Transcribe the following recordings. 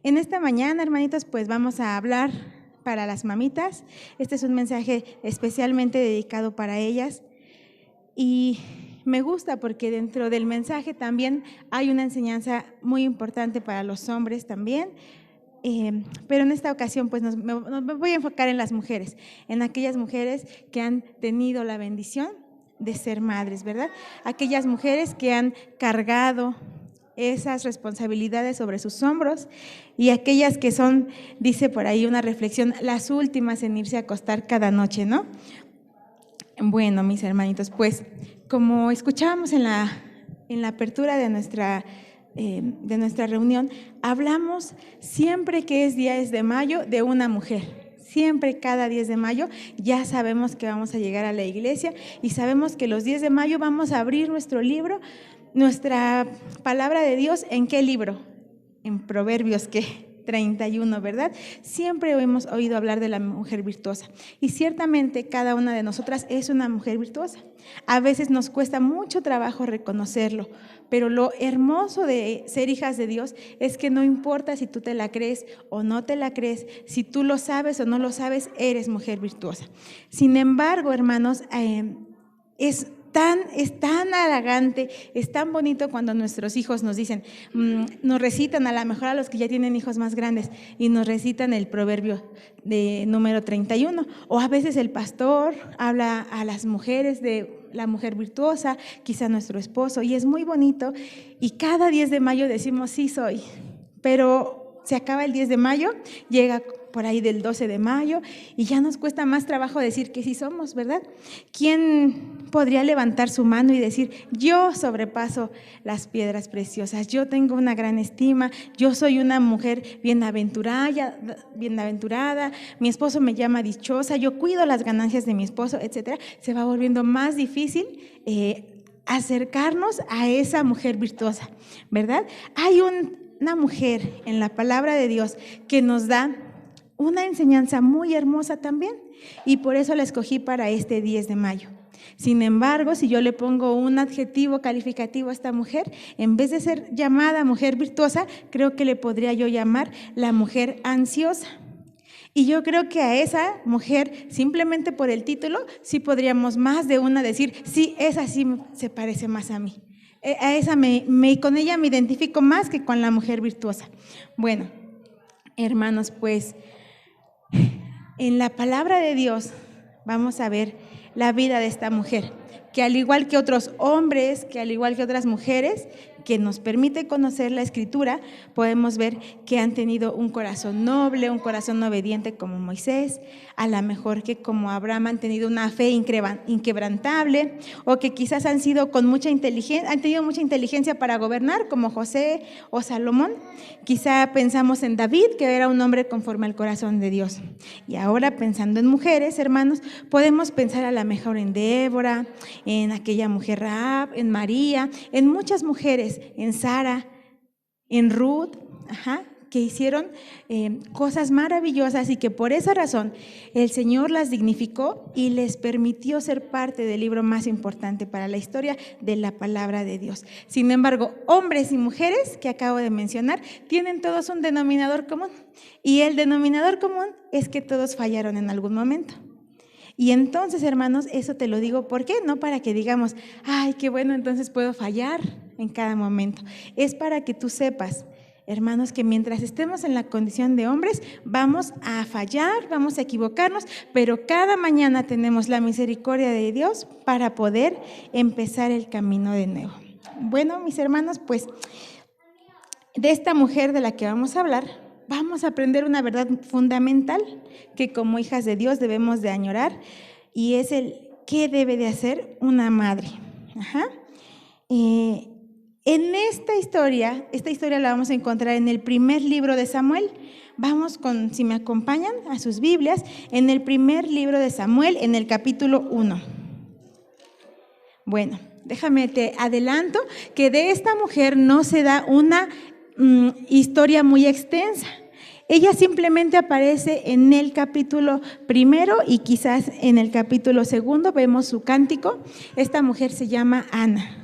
En esta mañana, hermanitos, pues vamos a hablar para las mamitas. Este es un mensaje especialmente dedicado para ellas y me gusta porque dentro del mensaje también hay una enseñanza muy importante para los hombres también. Pero en esta ocasión pues me voy a enfocar en las mujeres, en aquellas mujeres que han tenido la bendición de ser madres, ¿verdad? Aquellas mujeres que han cargado esas responsabilidades sobre sus hombros y aquellas que son, dice por ahí una reflexión, las últimas en irse a acostar cada noche, ¿no? Bueno, mis hermanitos, pues como escuchábamos en la apertura de nuestra reunión, hablamos siempre que es 10 de mayo de una mujer. Siempre cada 10 de mayo ya sabemos que vamos a llegar a la iglesia y sabemos que los 10 de mayo vamos a abrir nuestro libro, nuestra palabra de Dios. ¿En qué libro? En Proverbios, ¿qué? 31, ¿verdad? Siempre hemos oído hablar de la mujer virtuosa y ciertamente cada una de nosotras es una mujer virtuosa. A veces nos cuesta mucho trabajo reconocerlo, pero lo hermoso de ser hijas de Dios es que no importa si tú te la crees o no te la crees, si tú lo sabes o no lo sabes, eres mujer virtuosa. Sin embargo, hermanos, es tan halagante, es tan bonito cuando nuestros hijos nos dicen, nos recitan, a lo mejor a los que ya tienen hijos más grandes, y nos recitan el proverbio de número 31, o a veces el pastor habla a las mujeres de la mujer virtuosa, quizá nuestro esposo, y es muy bonito, y cada 10 de mayo decimos, sí soy, pero se acaba el 10 de mayo, llega por ahí del 12 de mayo y ya nos cuesta más trabajo decir que sí somos, ¿verdad? ¿Quién podría levantar su mano y decir, yo sobrepaso las piedras preciosas, yo tengo una gran estima, yo soy una mujer bienaventurada, mi esposo me llama dichosa, yo cuido las ganancias de mi esposo, etcétera? Se va volviendo más difícil acercarnos a esa mujer virtuosa, ¿verdad? Hay una mujer en la palabra de Dios que nos da una enseñanza muy hermosa también y por eso la escogí para este 10 de mayo. Sin embargo, si yo le pongo un adjetivo calificativo a esta mujer, en vez de ser llamada mujer virtuosa, creo que le podría yo llamar la mujer ansiosa. Y yo creo que a esa mujer, simplemente por el título, sí podríamos más de una decir, sí, esa sí se parece más a mí. A esa con ella me identifico más que con la mujer virtuosa. Bueno, hermanos, pues en la palabra de Dios vamos a ver la vida de esta mujer, que al igual que otros hombres, que al igual que otras mujeres, que nos permite conocer la Escritura, podemos ver que han tenido un corazón noble, un corazón obediente como Moisés, a lo mejor que como Abraham han tenido una fe inquebrantable, o que quizás han tenido mucha inteligencia para gobernar, como José o Salomón. Quizá pensamos en David, que era un hombre conforme al corazón de Dios. Y ahora pensando en mujeres, hermanos, podemos pensar a lo mejor en Débora, en aquella mujer Rahab, en María, en muchas mujeres, en Sara, en Ruth, que hicieron cosas maravillosas y que por esa razón el Señor las dignificó y les permitió ser parte del libro más importante para la historia de la palabra de Dios. Sin embargo, hombres y mujeres que acabo de mencionar tienen todos un denominador común y el denominador común es que todos fallaron en algún momento. Y entonces, hermanos, eso te lo digo, ¿por qué? No para que digamos, ay, qué bueno, entonces puedo fallar en cada momento. Es para que tú sepas, hermanos, que mientras estemos en la condición de hombres, vamos a fallar, vamos a equivocarnos, pero cada mañana tenemos la misericordia de Dios para poder empezar el camino de nuevo. Bueno, mis hermanos, pues de esta mujer de la que vamos a hablar, vamos a aprender una verdad fundamental que como hijas de Dios debemos de añorar y es el qué debe de hacer una madre. En esta historia la vamos a encontrar en el primer libro de Samuel. Vamos si me acompañan a sus Biblias, en el primer libro de Samuel, en el capítulo 1. Bueno, déjame te adelanto que de esta mujer no se da una historia muy extensa. Ella simplemente aparece en el capítulo 1 y quizás en el capítulo 2 vemos su cántico. Esta mujer se llama Ana.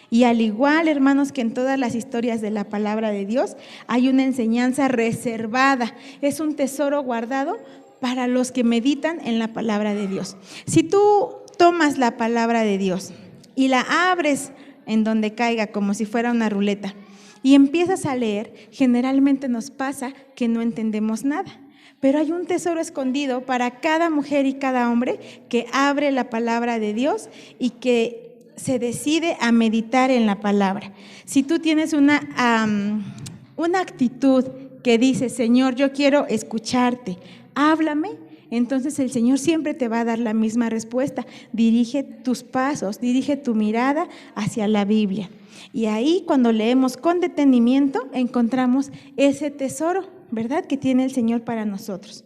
Y al igual, hermanos, que en todas las historias de la palabra de Dios, hay una enseñanza reservada. Es un tesoro guardado para los que meditan en la palabra de Dios. Si tú tomas la palabra de Dios y la abres en donde caiga como si fuera una ruleta y empiezas a leer, generalmente nos pasa que no entendemos nada. Pero hay un tesoro escondido para cada mujer y cada hombre que abre la palabra de Dios y que se decide a meditar en la palabra. Si tú tienes una actitud que dice, Señor, yo quiero escucharte, háblame, entonces el Señor siempre te va a dar la misma respuesta. Dirige tus pasos, dirige tu mirada hacia la Biblia. Y ahí, cuando leemos con detenimiento, encontramos ese tesoro, ¿verdad?, que tiene el Señor para nosotros.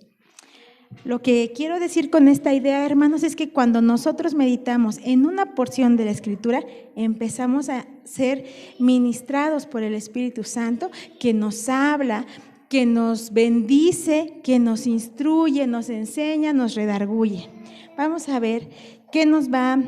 Lo que quiero decir con esta idea, hermanos, es que cuando nosotros meditamos en una porción de la Escritura, empezamos a ser ministrados por el Espíritu Santo, que nos habla, que nos bendice, que nos instruye, nos enseña, nos redarguye. Vamos a ver qué nos va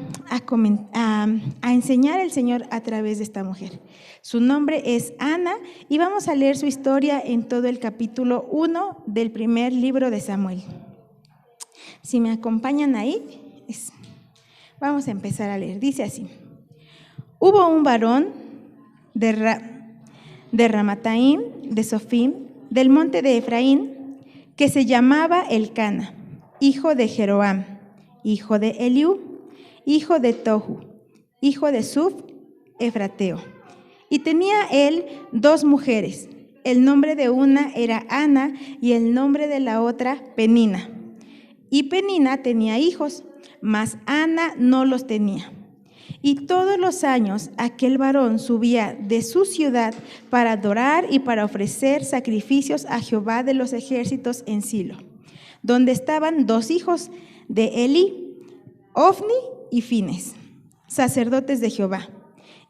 a enseñar el Señor a través de esta mujer. Su nombre es Ana y vamos a leer su historia en todo el capítulo 1 del primer libro de Samuel. Si me acompañan ahí, vamos a empezar a leer. Dice así: hubo un varón de Ramataim, de Sofim, del monte de Efraín, que se llamaba Elcana, hijo de Jeroam, hijo de Eliú, hijo de Tohu, hijo de Suf, efrateo. Y tenía él 2 mujeres. El nombre de una era Ana y el nombre de la otra Penina. Y Penina tenía hijos, mas Ana no los tenía. Y todos los años aquel varón subía de su ciudad para adorar y para ofrecer sacrificios a Jehová de los ejércitos en Silo, donde estaban 2 hijos de Eli, Ofni y Fines, sacerdotes de Jehová.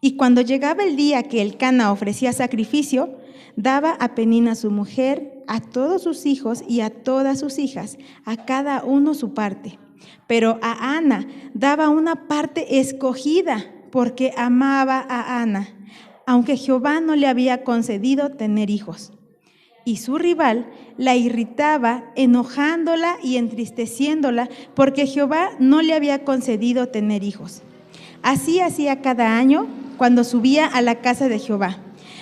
Y cuando llegaba el día que Elcana ofrecía sacrificio, daba a Penina su mujer, a todos sus hijos y a todas sus hijas, a cada uno su parte. Pero a Ana daba una parte escogida, porque amaba a Ana, aunque Jehová no le había concedido tener hijos. Y su rival la irritaba, enojándola y entristeciéndola, porque Jehová no le había concedido tener hijos. Así hacía cada año cuando subía a la casa de Jehová.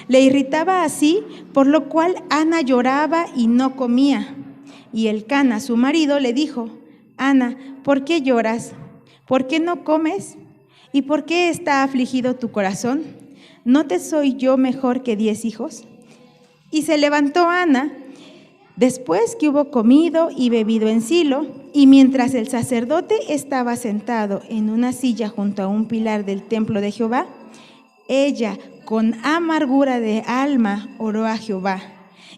Le irritaba así, por lo cual Ana lloraba y no comía. Y Elcana, su marido, le dijo: Ana, ¿por qué lloras? ¿Por qué no comes? ¿Y por qué está afligido tu corazón? ¿No te soy yo mejor que 10 hijos? Y se levantó Ana, después que hubo comido y bebido en Silo, y mientras el sacerdote estaba sentado en una silla junto a un pilar del templo de Jehová, ella, con amargura de alma, oró a Jehová,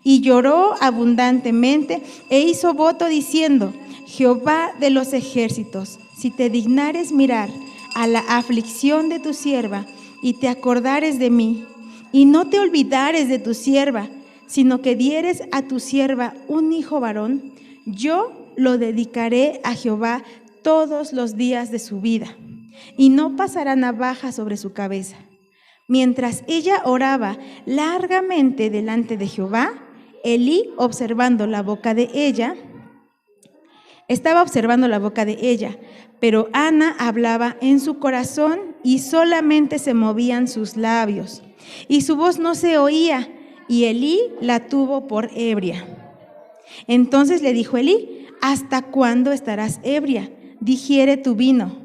y lloró abundantemente, e hizo voto diciendo: Jehová de los ejércitos, si te dignares mirar a la aflicción de tu sierva, y te acordares de mí, y no te olvidares de tu sierva, sino que dieres a tu sierva un hijo varón, yo lo dedicaré a Jehová todos los días de su vida, y no pasará navaja sobre su cabeza. Mientras ella oraba largamente delante de Jehová, Elí, estaba observando la boca de ella, pero Ana hablaba en su corazón y solamente se movían sus labios, y su voz no se oía, y Elí la tuvo por ebria. Entonces le dijo Elí: ¿hasta cuándo estarás ebria? Digiere tu vino.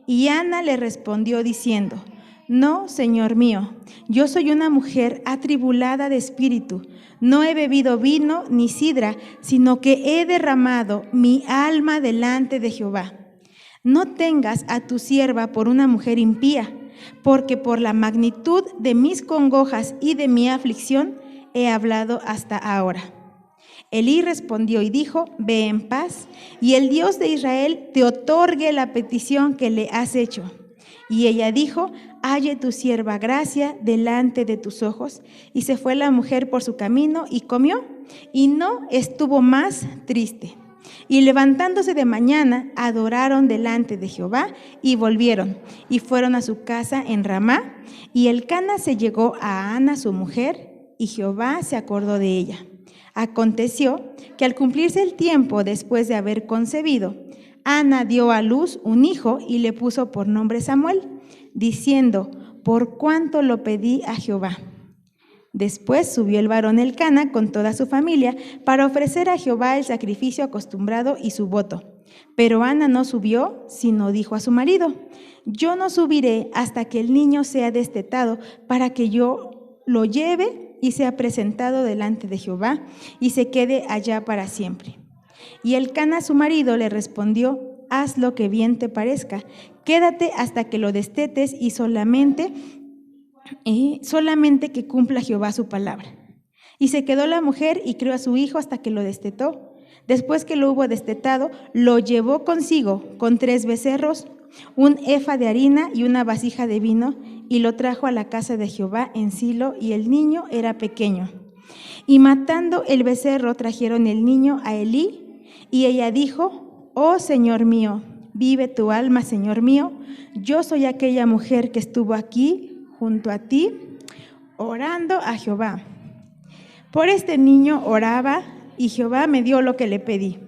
Y Ana le respondió diciendo: No, Señor mío, yo soy una mujer atribulada de espíritu. No he bebido vino ni sidra, sino que he derramado mi alma delante de Jehová. No tengas a tu sierva por una mujer impía, porque por la magnitud de mis congojas y de mi aflicción he hablado hasta ahora. Elí respondió y dijo: Ve en paz, y el Dios de Israel te otorgue la petición que le has hecho. Y ella dijo: Halle tu sierva gracia delante de tus ojos. Y se fue la mujer por su camino y comió, y no estuvo más triste. Y levantándose de mañana, adoraron delante de Jehová y volvieron, y fueron a su casa en Ramá. Y Elcana se llegó a Ana su mujer, y Jehová se acordó de ella. Aconteció que al cumplirse el tiempo después de haber concebido, Ana dio a luz un hijo y le puso por nombre Samuel, diciendo: por cuanto lo pedí a Jehová. Después subió el varón Elcana con toda su familia para ofrecer a Jehová el sacrificio acostumbrado y su voto. Pero Ana no subió, sino dijo a su marido: yo no subiré hasta que el niño sea destetado, para que yo lo lleve y sea presentado delante de Jehová y se quede allá para siempre. Y Elcana su marido le respondió: haz lo que bien te parezca, quédate hasta que lo destetes y solamente que cumpla Jehová su palabra. Y se quedó la mujer y crió a su hijo hasta que lo destetó. Después que lo hubo destetado, lo llevó consigo con 3 becerros, un efa de harina y una vasija de vino, y lo trajo a la casa de Jehová en Silo, y el niño era pequeño. Y matando el becerro, trajeron el niño a Elí, y ella dijo: oh Señor mío, vive tu alma, Señor mío, yo soy aquella mujer que estuvo aquí junto a ti, orando a Jehová. Por este niño oraba, y Jehová me dio lo que le pedí.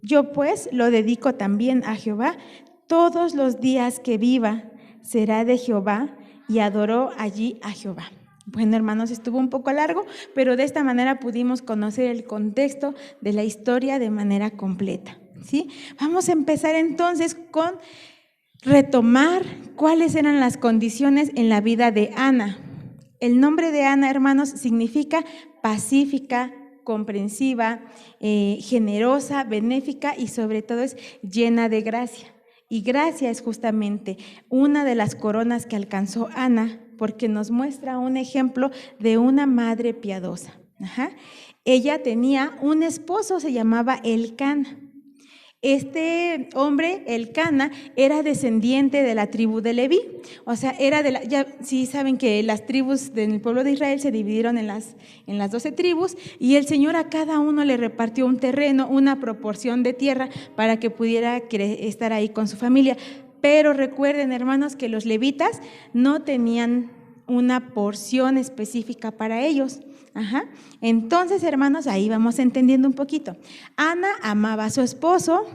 Yo pues lo dedico también a Jehová, todos los días que viva será de Jehová. Y adoró allí a Jehová. Bueno, hermanos, estuvo un poco largo, pero de esta manera pudimos conocer el contexto de la historia de manera completa, ¿sí? Vamos a empezar entonces con retomar cuáles eran las condiciones en la vida de Ana. El nombre de Ana, hermanos, significa pacífica, comprensiva, generosa, benéfica y sobre todo es llena de gracia. Y gracia es justamente una de las coronas que alcanzó Ana, porque nos muestra un ejemplo de una madre piadosa. Ella tenía un esposo, se llamaba Elcana. Este hombre, Elcana, era descendiente de la tribu de Leví, o sea, era de ya sí saben que las tribus del pueblo de Israel se dividieron en las 12 tribus, y el Señor a cada uno le repartió un terreno, una proporción de tierra para que pudiera estar ahí con su familia. Pero recuerden, hermanos, que los levitas no tenían una porción específica para ellos. Entonces, hermanos, ahí vamos entendiendo un poquito. Ana amaba a su esposo,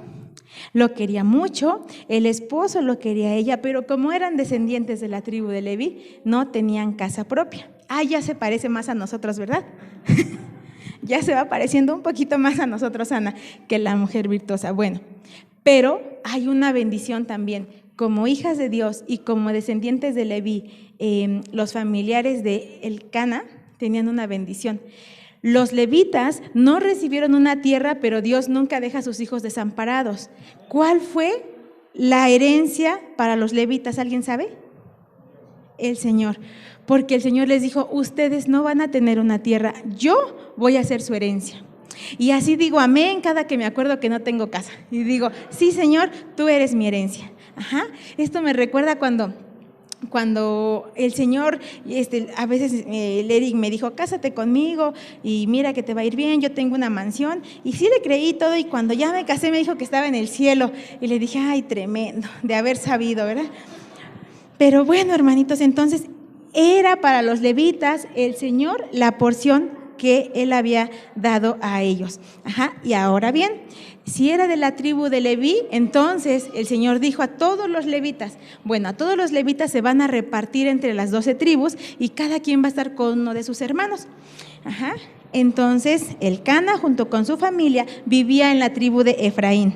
lo quería mucho, el esposo lo quería a ella, pero como eran descendientes de la tribu de Leví, no tenían casa propia. Ya se parece más a nosotros, ¿verdad? Ya se va pareciendo un poquito más a nosotros, Ana, que la mujer virtuosa. Bueno, pero hay una bendición también. Como hijas de Dios y como descendientes de Leví, los familiares de Elcana tenían una bendición. Los levitas no recibieron una tierra, pero Dios nunca deja a sus hijos desamparados. ¿Cuál fue la herencia para los levitas? ¿Alguien sabe? El Señor. Porque el Señor les dijo: ustedes no van a tener una tierra, yo voy a ser su herencia. Y así digo amén cada que me acuerdo que no tengo casa. Y digo: sí, Señor, tú eres mi herencia. Esto me recuerda cuando el Señor, a veces el Eric me dijo: cásate conmigo y mira que te va a ir bien, yo tengo una mansión. Y sí le creí todo, y cuando ya me casé me dijo que estaba en el cielo, y le dije: ay, tremendo, de haber sabido, ¿verdad? Pero bueno, hermanitos, entonces era para los levitas el Señor la porción que Él había dado a ellos. Y ahora bien, si era de la tribu de Leví, entonces el Señor dijo a todos los levitas: bueno, a todos los levitas se van a repartir entre las 12 tribus y cada quien va a estar con uno de sus hermanos. Entonces Elcana, junto con su familia, vivía en la tribu de Efraín.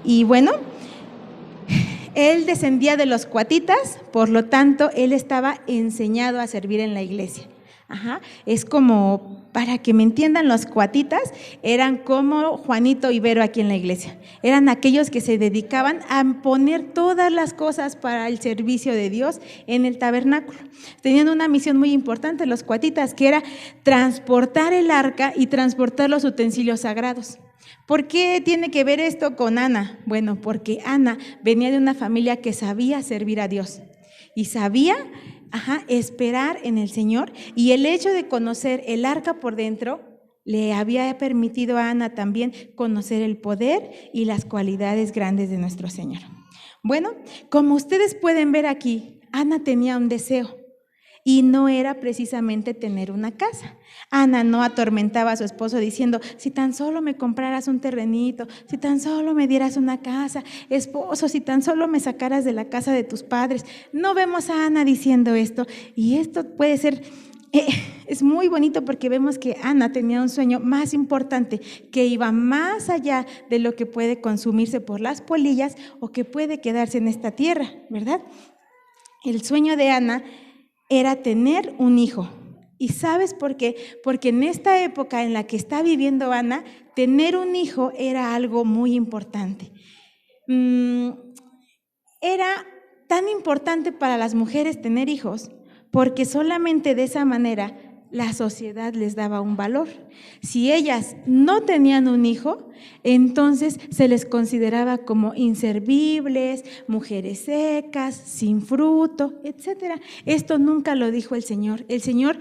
Y bueno, él descendía de los coatitas, por lo tanto, él estaba enseñado a servir en la iglesia. Es como, para que me entiendan, los coatitas eran como Juanito y Vero aquí en la iglesia. Eran aquellos que se dedicaban a poner todas las cosas para el servicio de Dios en el tabernáculo. Tenían una misión muy importante los coatitas, que era transportar el arca y transportar los utensilios sagrados. ¿Por qué tiene que ver esto con Ana? Bueno, porque Ana venía de una familia que sabía servir a Dios y sabía esperar en el Señor, y el hecho de conocer el arca por dentro le había permitido a Ana también conocer el poder y las cualidades grandes de nuestro Señor. Bueno, como ustedes pueden ver aquí, Ana tenía un deseo y no era precisamente tener una casa. Ana no atormentaba a su esposo diciendo, si tan solo me compraras un terrenito, si tan solo me dieras una casa, esposo, si tan solo me sacaras de la casa de tus padres. No vemos a Ana diciendo esto, y esto puede ser, es muy bonito porque vemos que Ana tenía un sueño más importante que iba más allá de lo que puede consumirse por las polillas o que puede quedarse en esta tierra, ¿verdad? El sueño de Ana era tener un hijo. ¿Y sabes por qué? Porque en esta época en la que está viviendo Ana, tener un hijo era algo muy importante. Era tan importante para las mujeres tener hijos, porque solamente de esa manera la sociedad les daba un valor. Si ellas no tenían un hijo, entonces se les consideraba como inservibles, mujeres secas, sin fruto, etc. Esto nunca lo dijo el Señor. El Señor,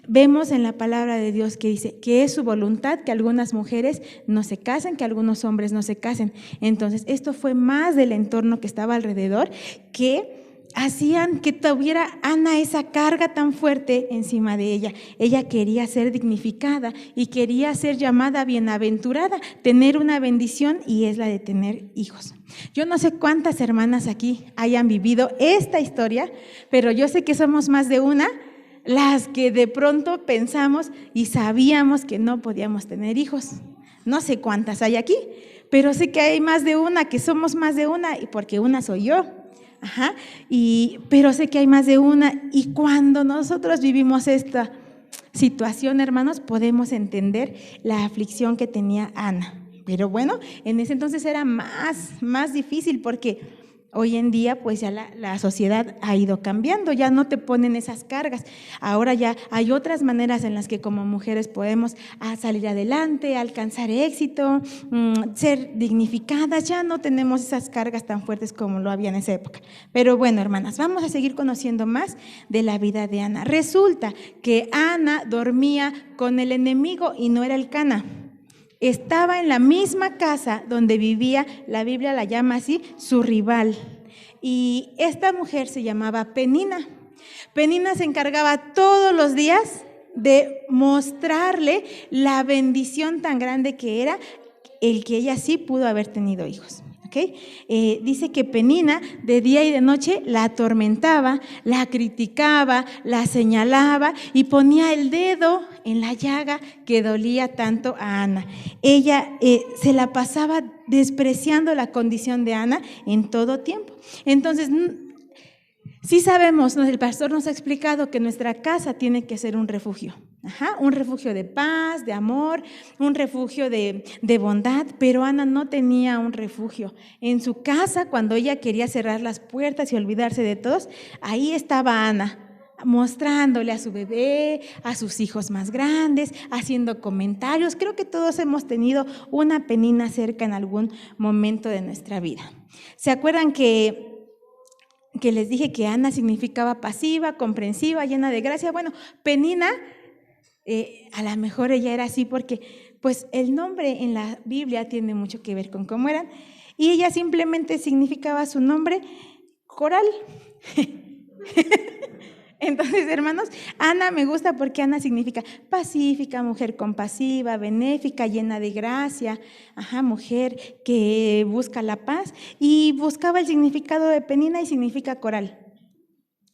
vemos en la palabra de Dios que dice que es su voluntad que algunas mujeres no se casen, que algunos hombres no se casen. Entonces, esto fue más del entorno que estaba alrededor que hacían que tuviera Ana esa carga tan fuerte encima de ella. Ella quería ser dignificada y quería ser llamada bienaventurada, tener una bendición, y es la de tener hijos. Yo no sé cuántas hermanas aquí hayan vivido esta historia, pero yo sé que somos más de una las que de pronto pensamos y sabíamos que no podíamos tener hijos. No sé cuántas hay aquí, pero sé que hay más de una, que somos más de una, y porque una soy yo. Pero sé que hay más de una, y cuando nosotros vivimos esta situación, hermanos, podemos entender la aflicción que tenía Ana. Pero bueno, en ese entonces era más difícil, porque hoy en día pues ya la sociedad ha ido cambiando, ya no te ponen esas cargas. Ahora ya hay otras maneras en las que como mujeres podemos salir adelante, alcanzar éxito, ser dignificadas. Ya no tenemos esas cargas tan fuertes como lo había en esa época. Pero bueno, hermanas, vamos a seguir conociendo más de la vida de Ana. Resulta que Ana dormía con el enemigo y no era el Cana. Estaba en la misma casa donde vivía, la Biblia la llama así, su rival. Y esta mujer se llamaba Penina. Penina se encargaba todos los días de mostrarle la bendición tan grande que era el que ella sí pudo haber tenido hijos. ¿Okay? Dice que Penina de día y de noche la atormentaba, la criticaba, la señalaba y ponía el dedo en la llaga que dolía tanto a Ana. Ella se la pasaba despreciando la condición de Ana en todo tiempo. Entonces, sí sabemos, el pastor nos ha explicado que nuestra casa tiene que ser un refugio. Un refugio de paz, de amor, un refugio de bondad, pero Ana no tenía un refugio. En su casa, cuando ella quería cerrar las puertas y olvidarse de todos, ahí estaba Ana, mostrándole a su bebé, a sus hijos más grandes, haciendo comentarios. Creo que todos hemos tenido una Penina cerca en algún momento de nuestra vida. ¿Se acuerdan que les dije que Ana significaba pasiva, comprensiva, llena de gracia? Bueno, Penina, a lo mejor ella era así porque pues el nombre en la Biblia tiene mucho que ver con cómo eran, y ella simplemente significaba su nombre Coral. Entonces, hermanos, Ana me gusta porque Ana significa pacífica, mujer compasiva, benéfica, llena de gracia, mujer que busca la paz, y buscaba el significado de Penina y significa coral.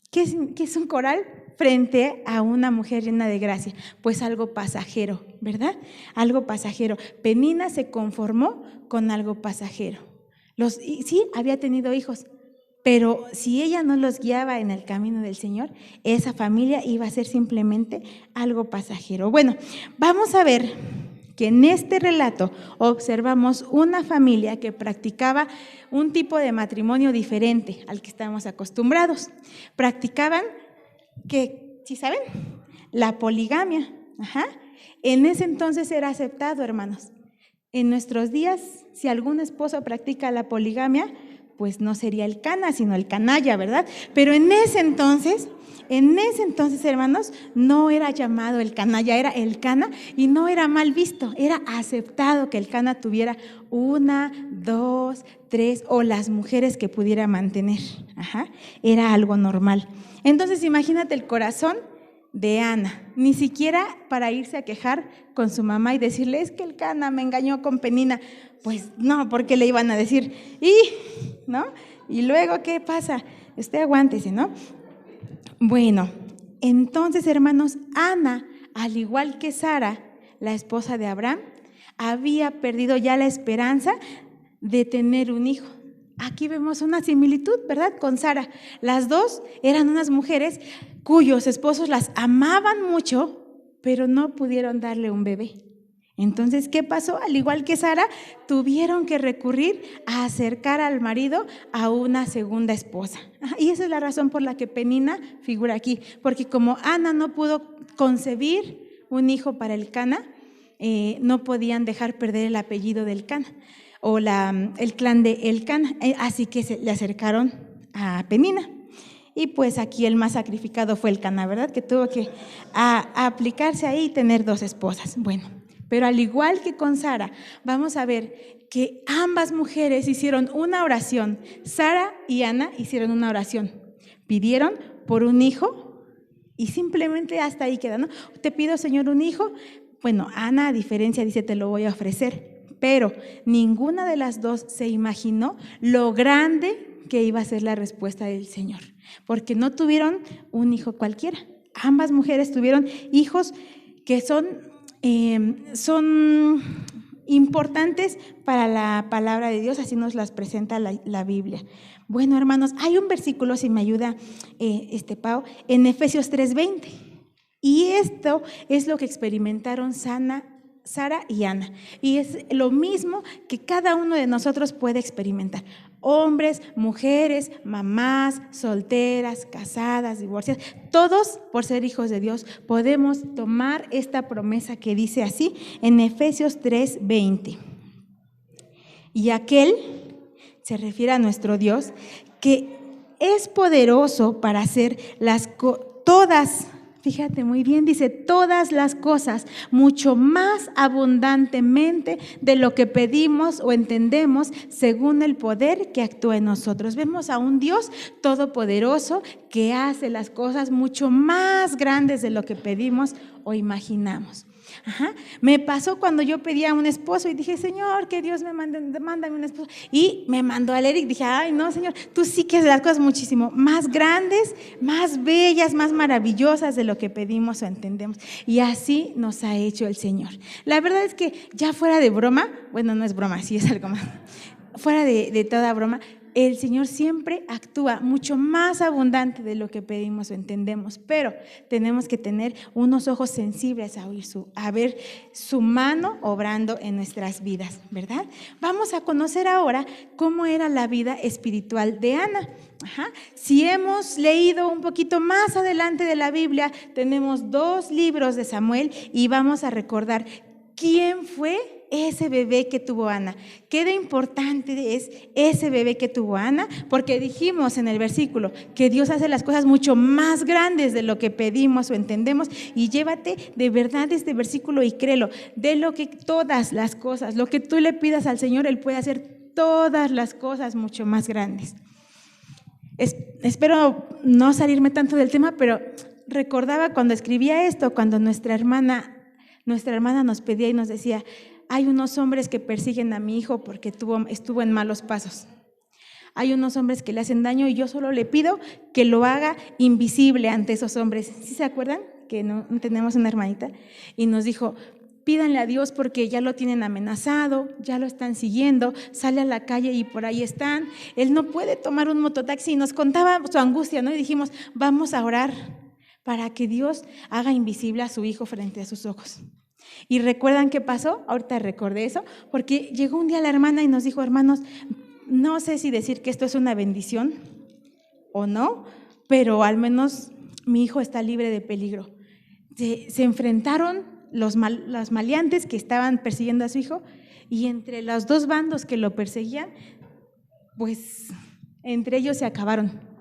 ¿Qué es un coral frente a una mujer llena de gracia? Pues algo pasajero, ¿verdad? Algo pasajero. Penina se conformó con algo pasajero. Sí, había tenido hijos, pero si ella no los guiaba en el camino del Señor, esa familia iba a ser simplemente algo pasajero. Bueno, vamos a ver que en este relato observamos una familia que practicaba un tipo de matrimonio diferente al que estamos acostumbrados. Practicaban, ¿sí saben? La poligamia. En ese entonces era aceptado, hermanos. En nuestros días, si algún esposo practica la poligamia, pues no sería el Cana, sino el canalla, ¿verdad? Pero en ese entonces, hermanos, no era llamado el canalla, era el Cana, y no era mal visto, era aceptado que el Cana tuviera 1, 2, 3 o las mujeres que pudiera mantener. Era algo normal. Entonces imagínate el corazón de Ana, ni siquiera para irse a quejar con su mamá y decirle, es que el Cana me engañó con Penina. Pues no, porque le iban a decir, ¿no? Y luego, ¿qué pasa? Usted aguántese, ¿no? Bueno, entonces, hermanos, Ana, al igual que Sara, la esposa de Abraham, había perdido ya la esperanza de tener un hijo. Aquí vemos una similitud, ¿verdad? Con Sara. Las dos eran unas mujeres cuyos esposos las amaban mucho, pero no pudieron darle un bebé. Entonces, ¿qué pasó? Al igual que Sara, tuvieron que recurrir a acercar al marido a una segunda esposa. Y esa es la razón por la que Penina figura aquí, porque como Ana no pudo concebir un hijo para el Cana, no podían dejar perder el apellido del Cana o el clan de Elcana, así que le acercaron a Penina. Y pues aquí el más sacrificado fue el Cana, ¿verdad? Que tuvo que aplicarse ahí y tener 2 esposas. Bueno, pero al igual que con Sara, vamos a ver que ambas mujeres hicieron una oración. Sara y Ana hicieron una oración. Pidieron por un hijo y simplemente hasta ahí queda, ¿no? Te pido, Señor, un hijo. Bueno, Ana, a diferencia, dice, te lo voy a ofrecer. Pero ninguna de las dos se imaginó lo grande que iba a ser la respuesta del Señor, porque no tuvieron un hijo cualquiera. Ambas mujeres tuvieron hijos que son importantes para la palabra de Dios, así nos las presenta la Biblia. Bueno, hermanos, hay un versículo, si me ayuda Pau, en Efesios 3:20, y esto es lo que experimentaron Sara y Ana, y es lo mismo que cada uno de nosotros puede experimentar. Hombres, mujeres, mamás, solteras, casadas, divorciadas, todos por ser hijos de Dios podemos tomar esta promesa que dice así en Efesios 3:20. Y aquel, se refiere a nuestro Dios, que es poderoso para hacer todas, fíjate muy bien, dice todas las cosas mucho más abundantemente de lo que pedimos o entendemos según el poder que actúa en nosotros. Vemos a un Dios todopoderoso que hace las cosas mucho más grandes de lo que pedimos o imaginamos. Me pasó cuando yo pedía un esposo y dije, Señor, que Dios me mándame un esposo, y me mandó al Eric. Dije, ay no, Señor, tú sí que haces las cosas muchísimo más grandes, más bellas, más maravillosas de lo que pedimos o entendemos, y así nos ha hecho el Señor. La verdad es que ya fuera de broma, bueno, no es broma, sí es algo más, fuera de toda broma, el Señor siempre actúa mucho más abundante de lo que pedimos o entendemos, pero tenemos que tener unos ojos sensibles a ver su mano obrando en nuestras vidas, ¿verdad? Vamos a conocer ahora cómo era la vida espiritual de Ana. Si hemos leído un poquito más adelante de la Biblia, tenemos 2 libros de Samuel y vamos a recordar quién fue ese bebé que tuvo Ana. Qué de importante es ese bebé que tuvo Ana, porque dijimos en el versículo que Dios hace las cosas mucho más grandes de lo que pedimos o entendemos, y llévate de verdad este versículo y créelo, de lo que todas las cosas, lo que tú le pidas al Señor, Él puede hacer todas las cosas mucho más grandes. Espero no salirme tanto del tema, pero recordaba cuando escribía esto, cuando nuestra hermana nos pedía y nos decía, hay unos hombres que persiguen a mi hijo porque estuvo en malos pasos. Hay unos hombres que le hacen daño y yo solo le pido que lo haga invisible ante esos hombres. ¿Sí se acuerdan? Que no tenemos una hermanita y nos dijo, pídanle a Dios porque ya lo tienen amenazado, ya lo están siguiendo, sale a la calle y por ahí están. Él no puede tomar un mototaxi, y nos contaba su angustia, ¿no? Y dijimos, vamos a orar para que Dios haga invisible a su hijo frente a sus ojos. ¿Y recuerdan qué pasó? Ahorita recordé eso, porque llegó un día la hermana y nos dijo, hermanos, no sé si decir que esto es una bendición o no, pero al menos mi hijo está libre de peligro. Se enfrentaron los maleantes que estaban persiguiendo a su hijo, y entre los 2 bandos que lo perseguían, pues Entre ellos se acabaron.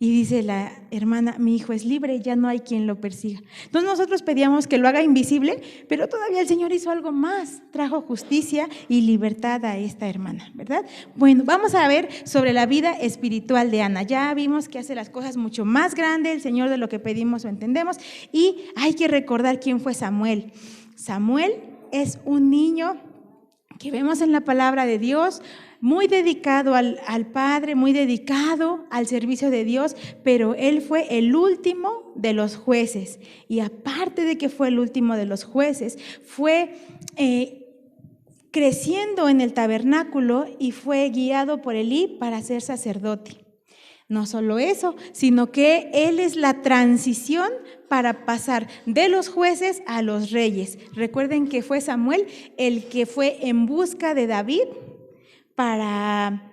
Y dice la hermana, mi hijo es libre, ya no hay quien lo persiga. Entonces nosotros pedíamos que lo haga invisible, pero todavía el Señor hizo algo más, trajo justicia y libertad a esta hermana, ¿verdad? Bueno, vamos a ver sobre la vida espiritual de Ana. Ya vimos que hace las cosas mucho más grande el Señor de lo que pedimos o entendemos, y hay que recordar quién fue Samuel. Samuel es un niño que vemos en la palabra de Dios, muy dedicado al Padre, muy dedicado al servicio de Dios, pero él fue el último de los jueces. Y aparte de que fue el último de los jueces, fue creciendo en el tabernáculo y fue guiado por Elí para ser sacerdote. No solo eso, sino que él es la transición para pasar de los jueces a los reyes. Recuerden que fue Samuel el que fue en busca de David para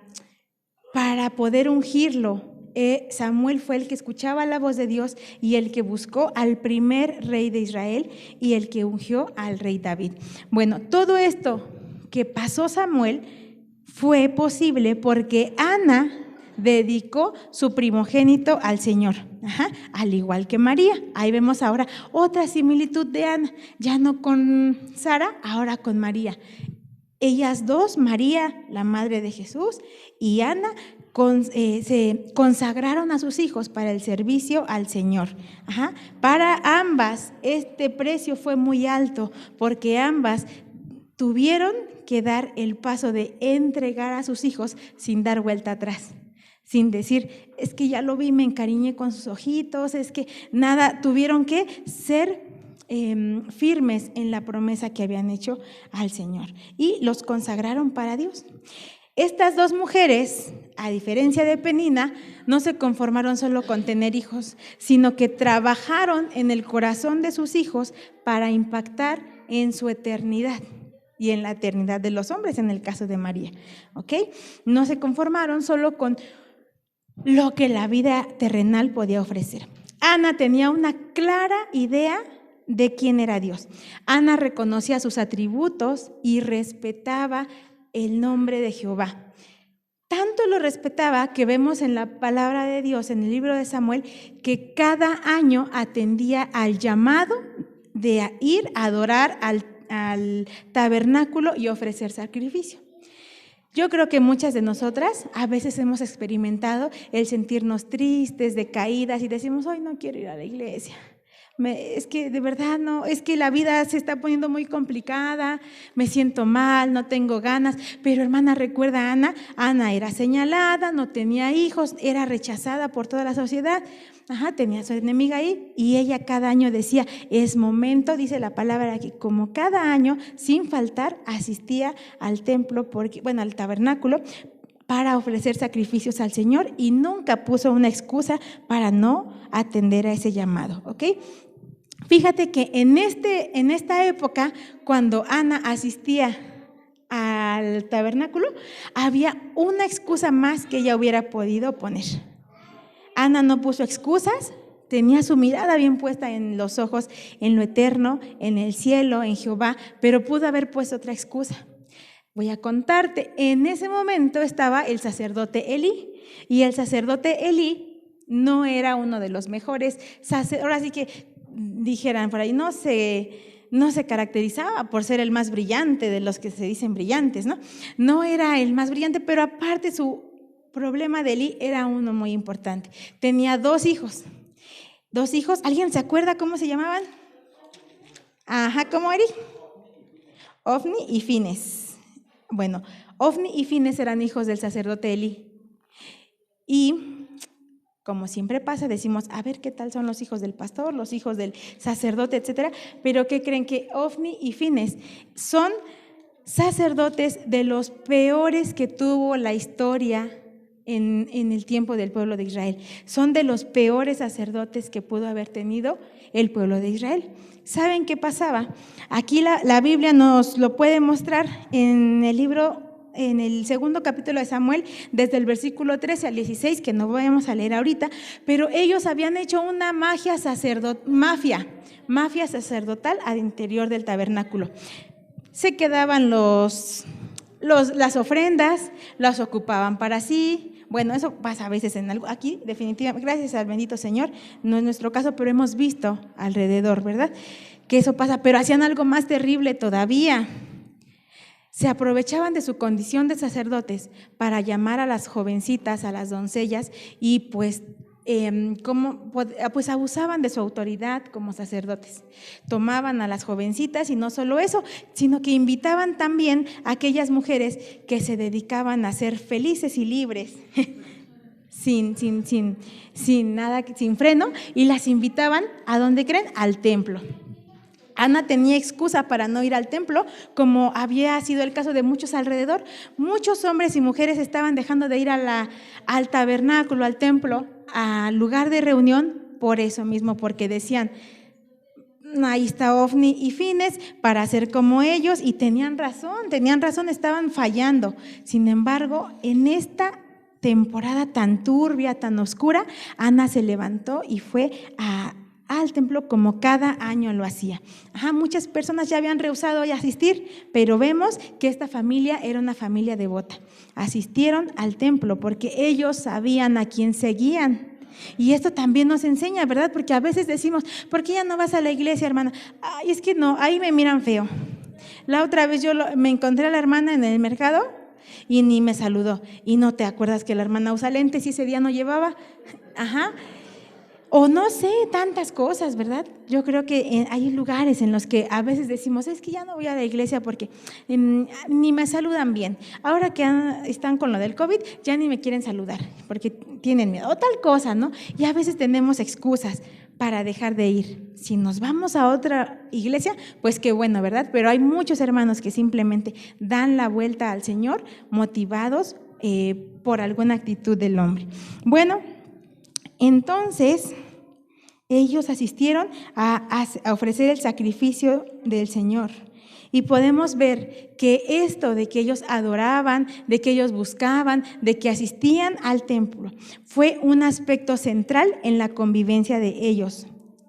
poder ungirlo. Samuel fue el que escuchaba la voz de Dios y el que buscó al primer rey de Israel y el que ungió al rey David. Bueno, todo esto que pasó Samuel fue posible porque Ana dedicó su primogénito al Señor, al igual que María. Ahí vemos ahora otra similitud de Ana, ya no con Sara, ahora con María. Ellas dos, María, la madre de Jesús, y Ana, se consagraron a sus hijos para el servicio al Señor. Para ambas este precio fue muy alto porque ambas tuvieron que dar el paso de entregar a sus hijos sin dar vuelta atrás. Sin decir, es que ya lo vi, me encariñé con sus ojitos, es que nada, tuvieron que ser firmes en la promesa que habían hecho al Señor y los consagraron para Dios. Estas dos mujeres, a diferencia de Penina, no se conformaron solo con tener hijos, sino que trabajaron en el corazón de sus hijos para impactar en su eternidad y en la eternidad de los hombres, en el caso de María. ¿Ok? No se conformaron solo con lo que la vida terrenal podía ofrecer. Ana tenía una clara idea de quién era Dios. Ana reconocía sus atributos y respetaba el nombre de Jehová. Tanto lo respetaba que vemos en la palabra de Dios, en el libro de Samuel, que cada año atendía al llamado de ir a adorar al tabernáculo y ofrecer sacrificio. Yo creo que muchas de nosotras a veces hemos experimentado el sentirnos tristes, decaídas y decimos, hoy no quiero ir a la iglesia. Es que de verdad no, es que la vida se está poniendo muy complicada, me siento mal, no tengo ganas. Pero hermana, recuerda a Ana. Ana era señalada, no tenía hijos, era rechazada por toda la sociedad. Tenía a su enemiga ahí y ella cada año decía, es momento, dice la palabra aquí, como cada año, sin faltar, asistía al templo, al tabernáculo, para ofrecer sacrificios al Señor y nunca puso una excusa para no atender a ese llamado, ¿ok? Fíjate que en esta época, cuando Ana asistía al tabernáculo, había una excusa más que ella hubiera podido poner. Ana no puso excusas, tenía su mirada bien puesta en los ojos, en lo eterno, en el cielo, en Jehová, pero pudo haber puesto otra excusa. Voy a contarte, en ese momento estaba el sacerdote Elí, y el sacerdote Elí no era uno de los mejores sacerdotes, ahora sí que dijeran por ahí, no se caracterizaba por ser el más brillante de los que se dicen brillantes, no era el más brillante, pero aparte su problema de Elí era uno muy importante. Tenía dos hijos, ¿alguien se acuerda cómo se llamaban? ¿Cómo era? Ofni y Fines. Bueno, Ofni y Fines eran hijos del sacerdote Elí. Y como siempre pasa, decimos, a ver qué tal son los hijos del pastor, los hijos del sacerdote, etcétera. Pero ¿qué creen? Que Ofni y Fines son sacerdotes de los peores que tuvo la historia en el tiempo del pueblo de Israel. Son de los peores sacerdotes que pudo haber tenido el pueblo de Israel. ¿Saben qué pasaba? Aquí la Biblia nos lo puede mostrar en el libro, en el segundo capítulo de Samuel, desde el versículo 13 al 16, que no vamos a leer ahorita, pero ellos habían hecho una mafia sacerdotal al interior del tabernáculo. Se quedaban las ofrendas, las ocupaban para sí. Bueno, eso pasa a veces en algo. Aquí definitivamente, gracias al bendito Señor, no es nuestro caso, pero hemos visto alrededor, ¿verdad? Que eso pasa, pero hacían algo más terrible todavía. Se aprovechaban de su condición de sacerdotes para llamar a las jovencitas, a las doncellas, y pues abusaban de su autoridad como sacerdotes. Tomaban a las jovencitas y no solo eso, sino que invitaban también a aquellas mujeres que se dedicaban a ser felices y libres, sin nada, sin freno, y las invitaban, ¿a dónde creen? Al templo. Ana tenía excusa para no ir al templo, como había sido el caso de muchos alrededor. Muchos hombres y mujeres estaban dejando de ir al tabernáculo, al templo, al lugar de reunión, por eso mismo, porque decían, ahí está Ofni y Fines para ser como ellos, y tenían razón, estaban fallando. Sin embargo, en esta temporada tan turbia, tan oscura, Ana se levantó y fue al templo como cada año lo hacía. Muchas personas ya habían rehusado asistir, pero vemos que esta familia era una familia devota. Asistieron al templo porque ellos sabían a quién seguían. Y esto también nos enseña, ¿verdad? Porque a veces decimos, ¿por qué ya no vas a la iglesia, hermana? Ay, es que no, ahí me miran feo. La otra vez me encontré a la hermana en el mercado y ni me saludó. Y no te acuerdas que la hermana usa lentes y ese día no llevaba. O no sé, tantas cosas, ¿verdad? Yo creo que hay lugares en los que a veces decimos, es que ya no voy a la iglesia porque ni me saludan bien. Ahora que están con lo del COVID, ya ni me quieren saludar porque tienen miedo o tal cosa, ¿no? Y a veces tenemos excusas para dejar de ir. Si nos vamos a otra iglesia, pues qué bueno, ¿verdad? Pero hay muchos hermanos que simplemente dan la vuelta al Señor motivados por alguna actitud del hombre. Bueno, entonces ellos asistieron a ofrecer el sacrificio del Señor. Y podemos ver que esto de que ellos adoraban, de que ellos buscaban, de que asistían al templo, fue un aspecto central en la convivencia de ellos.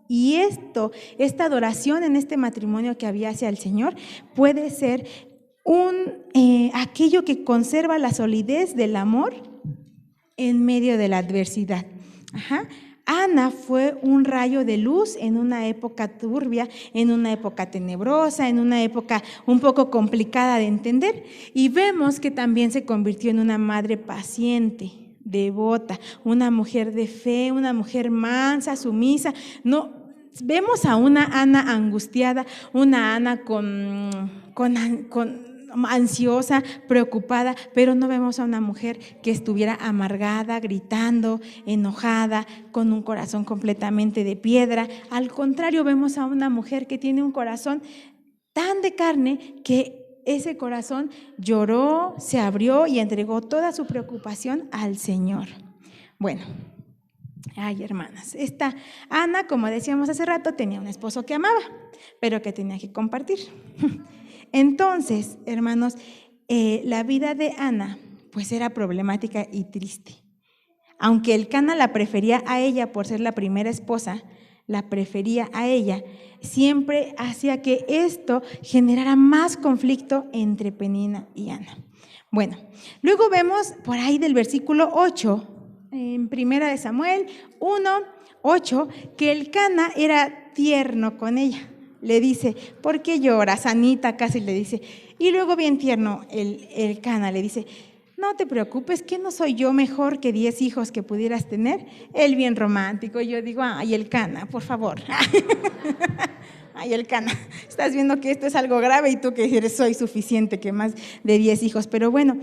Y esta adoración en este matrimonio que había hacia el Señor puede ser aquello que conserva la solidez del amor en medio de la adversidad. Ana fue un rayo de luz en una época turbia, en una época tenebrosa, en una época un poco complicada de entender, y vemos que también se convirtió en una madre paciente, devota, una mujer de fe, una mujer mansa, sumisa. No, vemos a una Ana angustiada, una Ana ansiosa, preocupada, pero no vemos a una mujer que estuviera amargada, gritando, enojada, con un corazón completamente de piedra. Al contrario, vemos a una mujer que tiene un corazón tan de carne que ese corazón lloró, se abrió y entregó toda su preocupación al Señor. Bueno, hermanas, esta Ana, como decíamos hace rato, tenía un esposo que amaba, pero que tenía que compartir. Entonces, hermanos, la vida de Ana pues era problemática y triste. Aunque Elcana la prefería a ella por ser la primera esposa, la prefería a ella, siempre hacía que esto generara más conflicto entre Penina y Ana. Bueno, luego vemos por ahí del versículo 8, en 1 Samuel 1:8, que Elcana era tierno con ella. Le dice, ¿por qué lloras? Anita casi le dice. Y luego bien tierno Elcana le dice, no te preocupes, que no soy yo mejor que 10 hijos que pudieras tener. Él bien romántico. Y yo digo, ay, Elcana, por favor. Ay, Elcana, estás viendo que esto es algo grave y tú que eres soy suficiente que más de 10 hijos. Pero bueno,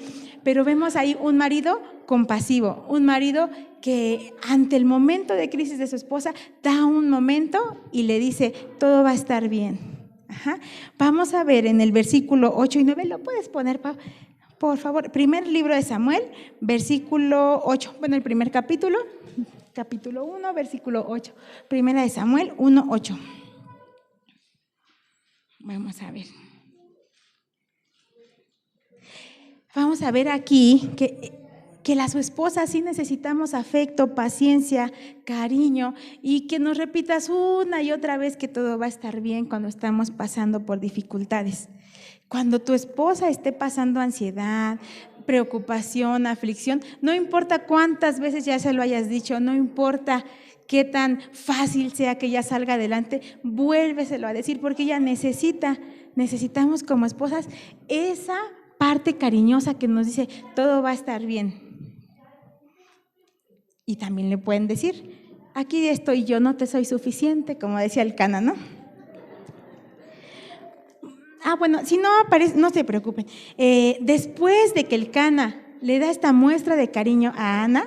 pero vemos ahí un marido compasivo, un marido que ante el momento de crisis de su esposa da un momento y le dice, todo va a estar bien. Vamos a ver en el versículo 8 y 9, ¿lo puedes poner, por favor? Primer libro de Samuel, versículo 8, bueno, el primer capítulo 1, versículo 8, Primera de Samuel 1:8. Vamos a ver. Vamos a ver aquí que su esposa sí necesitamos afecto, paciencia, cariño, y que nos repitas una y otra vez que todo va a estar bien cuando estamos pasando por dificultades. Cuando tu esposa esté pasando ansiedad, preocupación, aflicción, no importa cuántas veces ya se lo hayas dicho, no importa qué tan fácil sea que ella salga adelante, vuélveselo a decir, porque ella necesitamos como esposas esa parte cariñosa que nos dice, todo va a estar bien. Y también le pueden decir, aquí estoy yo, no te soy suficiente, como decía el Cana, ¿no? Bueno, si no aparece, no se preocupen. Después de que el Cana le da esta muestra de cariño a Ana,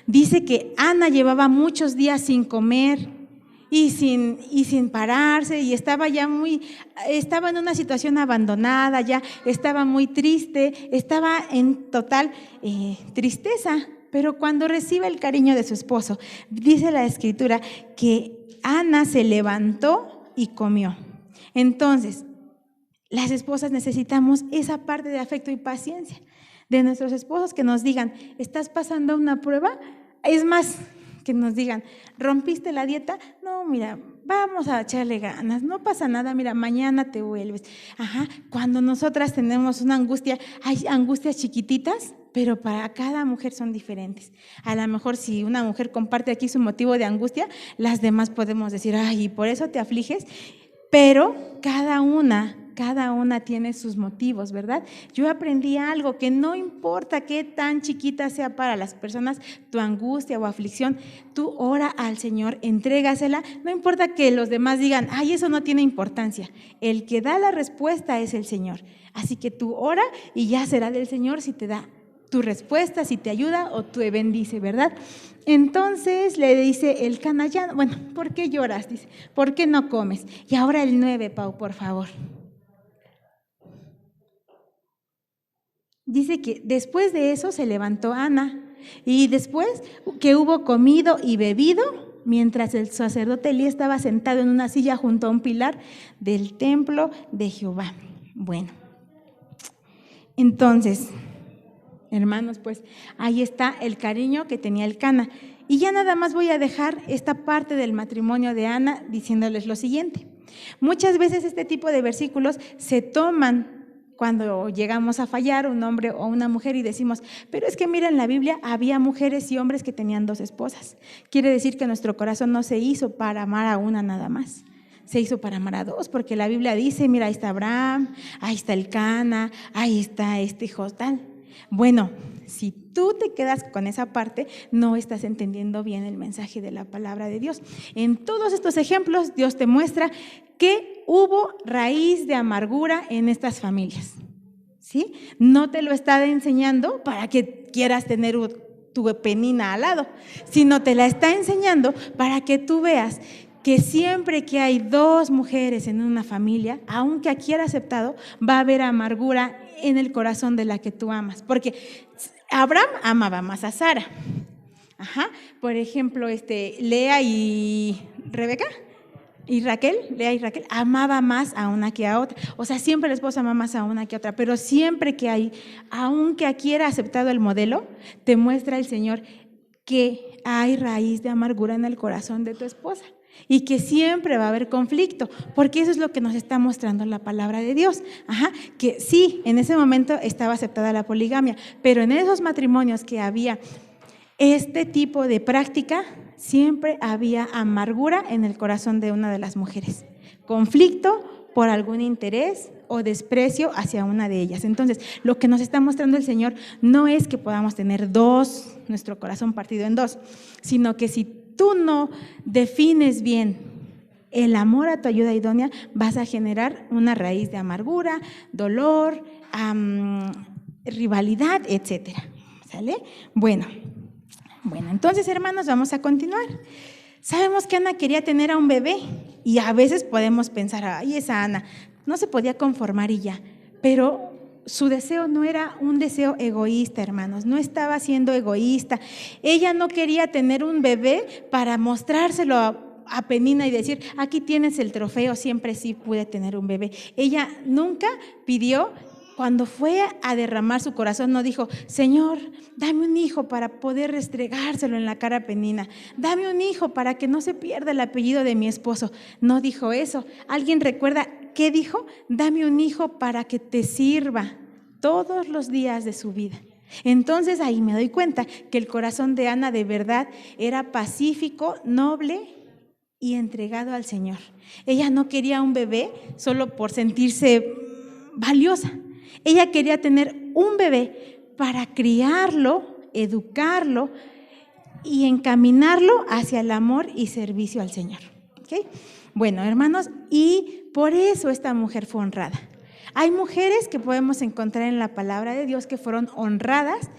dice que Ana llevaba muchos días sin comer y sin pararse, y estaba en una situación abandonada, ya estaba muy triste, estaba en total tristeza. Pero cuando recibe el cariño de su esposo, dice la Escritura que Ana se levantó y comió. Entonces, las esposas necesitamos esa parte de afecto y paciencia de nuestros esposos, que nos digan, ¿estás pasando una prueba? Es más, que nos digan, ¿rompiste la dieta? No, mira, vamos a echarle ganas, no pasa nada, mira, mañana te vuelves. Cuando nosotras tenemos una angustia, hay angustias chiquititas, pero para cada mujer son diferentes. A lo mejor si una mujer comparte aquí su motivo de angustia, las demás podemos decir, y por eso te afliges, pero cada una tiene sus motivos, ¿verdad? Yo aprendí algo, que no importa qué tan chiquita sea para las personas tu angustia o aflicción, tú ora al Señor, entrégasela, no importa que los demás digan, eso no tiene importancia, el que da la respuesta es el Señor, así que tú ora y ya será del Señor si te da tu respuesta, si te ayuda o te bendice, ¿verdad? Entonces le dice el Cana, bueno, ¿por qué lloras? Dice, ¿por qué no comes? Y ahora el 9, Pau, por favor. Dice que después de eso se levantó Ana, y después que hubo comido y bebido, mientras el sacerdote Elí estaba sentado en una silla junto a un pilar del templo de Jehová. Bueno, entonces, hermanos, pues ahí está el cariño que tenía el Cana. Y ya nada más voy a dejar esta parte del matrimonio de Ana diciéndoles lo siguiente. Muchas veces este tipo de versículos se toman cuando llegamos a fallar, un hombre o una mujer, y decimos, pero es que mira, en la Biblia había mujeres y hombres que tenían 2 esposas. Quiere decir que nuestro corazón no se hizo para amar a una nada más, se hizo para amar a 2, porque la Biblia dice, mira, ahí está Abraham, ahí está el Cana, ahí está Jotal. Bueno, si tú te quedas con esa parte, no estás entendiendo bien el mensaje de la palabra de Dios. En todos estos ejemplos, Dios te muestra que hubo raíz de amargura en estas familias, ¿sí? No te lo está enseñando para que quieras tener tu penina al lado, sino te la está enseñando para que tú veas que siempre que hay 2 mujeres en una familia, aunque aquí era aceptado, va a haber amargura en el corazón de la que tú amas, porque Abraham amaba más a Sara. Por ejemplo, Lea y Rebeca y Raquel, Lea y Raquel, amaba más a una que a otra. O sea, siempre la esposa ama más a una que a otra, pero siempre que hay, aunque aquí era aceptado el modelo, te muestra el Señor que hay raíz de amargura en el corazón de tu esposa y que siempre va a haber conflicto, porque eso es lo que nos está mostrando la palabra de Dios. Que sí, en ese momento estaba aceptada la poligamia, pero en esos matrimonios que había este tipo de práctica, siempre había amargura en el corazón de una de las mujeres, conflicto por algún interés o desprecio hacia una de ellas. Entonces, lo que nos está mostrando el Señor no es que podamos tener nuestro corazón partido en 2, sino que si tú no defines bien el amor a tu ayuda idónea, vas a generar una raíz de amargura, dolor, rivalidad, etcétera. ¿Sale? Bueno, entonces, hermanos, vamos a continuar. Sabemos que Ana quería tener a un bebé y a veces podemos pensar, esa Ana no se podía conformar y ya, pero su deseo no era un deseo egoísta, hermanos, no estaba siendo egoísta. Ella no quería tener un bebé para mostrárselo a Penina y decir, aquí tienes el trofeo, siempre sí pude tener un bebé. Ella nunca pidió. Cuando fue a derramar su corazón, no dijo, Señor, dame un hijo para poder restregárselo en la cara a Penina, dame un hijo para que no se pierda el apellido de mi esposo. No dijo eso. ¿Alguien recuerda qué dijo? Dame un hijo para que te sirva todos los días de su vida. Entonces ahí me doy cuenta que el corazón de Ana de verdad era pacífico, noble y entregado al Señor. Ella no quería un bebé solo por sentirse valiosa. Ella quería tener un bebé para criarlo, educarlo y encaminarlo hacia el amor y servicio al Señor. ¿Okay? Bueno, hermanos, y por eso esta mujer fue honrada. Hay mujeres que podemos encontrar en la palabra de Dios que fueron honradas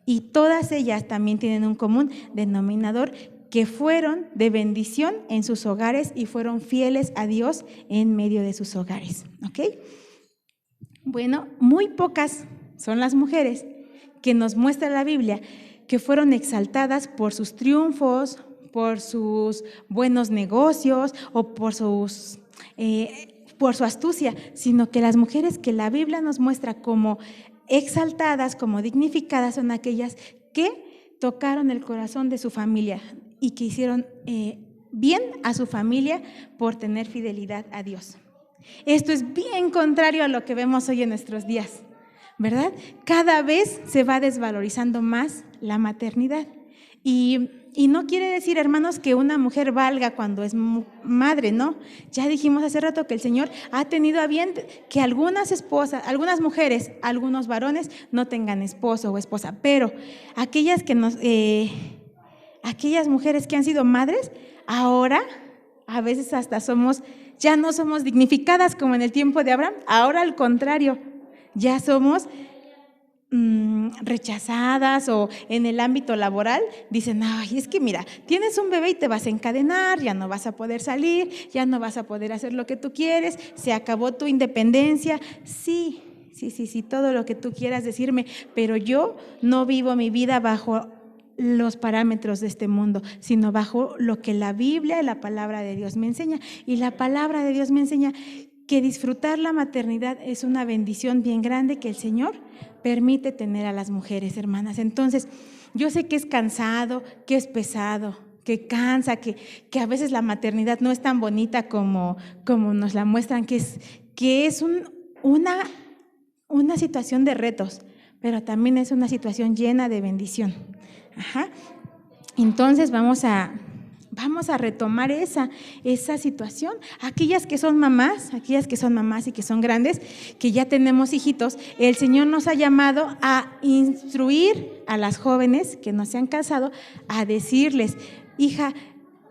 y todas ellas también tienen un común denominador, que fueron de bendición en sus hogares y fueron fieles a Dios en medio de sus hogares. ¿Ok? Bueno, muy pocas son las mujeres que nos muestra la Biblia que fueron exaltadas por sus triunfos, por sus buenos negocios o por su astucia, sino que las mujeres que la Biblia nos muestra como exaltadas, como dignificadas, son aquellas que tocaron el corazón de su familia y que hicieron bien a su familia por tener fidelidad a Dios. Esto es bien contrario a lo que vemos hoy en nuestros días, ¿verdad? Cada vez se va desvalorizando más la maternidad. Y no quiere decir, hermanos, que una mujer valga cuando es madre, ¿no? Ya dijimos hace rato que el Señor ha tenido a bien que algunas esposas, algunas mujeres, algunos varones no tengan esposo o esposa, pero aquellas mujeres que han sido madres, ahora a veces hasta ya no somos dignificadas como en el tiempo de Abraham, ahora al contrario, ya somos rechazadas, o en el ámbito laboral dicen, ay, es que mira, tienes un bebé y te vas a encadenar, ya no vas a poder salir, ya no vas a poder hacer lo que tú quieres, se acabó tu independencia. Sí, todo lo que tú quieras decirme, pero yo no vivo mi vida bajo los parámetros de este mundo, sino bajo lo que la Biblia y la palabra de Dios me enseña. Y la palabra de Dios me enseña que disfrutar la maternidad es una bendición bien grande que el Señor permite tener a las mujeres, hermanas. Entonces, yo sé que es cansado, que es pesado, que cansa, que a veces la maternidad no es tan bonita como nos la muestran, que es una situación de retos, pero también es una situación llena de bendición. Ajá. Entonces vamos a retomar esa situación. Aquellas que son mamás y que son grandes, que ya tenemos hijitos, el Señor nos ha llamado a instruir a las jóvenes que no se han casado, a decirles, hija,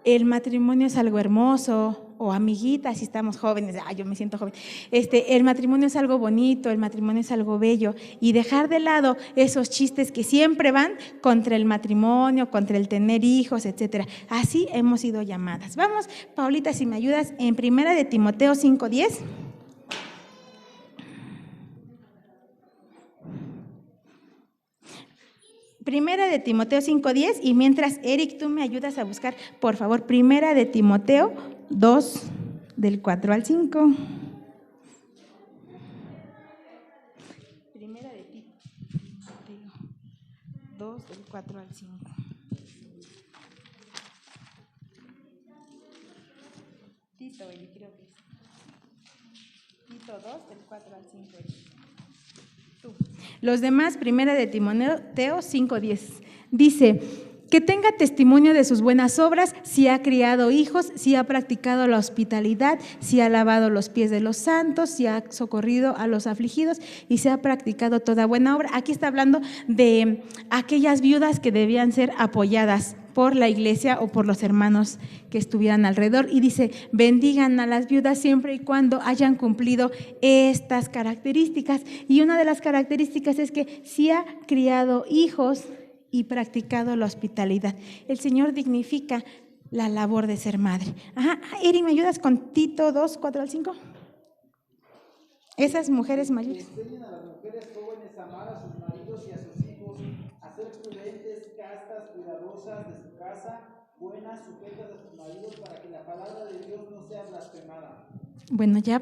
el matrimonio es algo hermoso, o amiguitas, si estamos jóvenes, yo me siento joven, el matrimonio es algo bonito, el matrimonio es algo bello, y dejar de lado esos chistes que siempre van contra el matrimonio, contra el tener hijos, etcétera. Así hemos sido llamadas. Vamos, Paulita, si me ayudas, en 1 de Timoteo 5:10. Primera de Timoteo 5:10, y mientras, Eric, tú me ayudas a buscar, por favor, 1 de Timoteo 2, del 4 al 5. Primera de Timoteo 2, del 4 al 5. Tito, yo creo que es. Tito 2, del 4 al 5. Los demás, 1 de Timoteo 5:10. Dice, que tenga testimonio de sus buenas obras, si ha criado hijos, si ha practicado la hospitalidad, si ha lavado los pies de los santos, si ha socorrido a los afligidos y si ha practicado toda buena obra. Aquí está hablando de aquellas viudas que debían ser apoyadas por la iglesia o por los hermanos que estuvieran alrededor, y dice, bendigan a las viudas siempre y cuando hayan cumplido estas características. Y una de las características es que si ha criado hijos y practicado la hospitalidad. El Señor dignifica la labor de ser madre. Ajá, Eri, ¿me ayudas con Tito 2, 4 al 5? Esas mujeres mayores. Enseñen a las mujeres jóvenes a amar a sus maridos y a sus hijos, a ser prudentes, castas, cuidadosas de su casa, buenas, sujetas a sus maridos, para que la palabra de Dios no sea blasfemada. Bueno, ya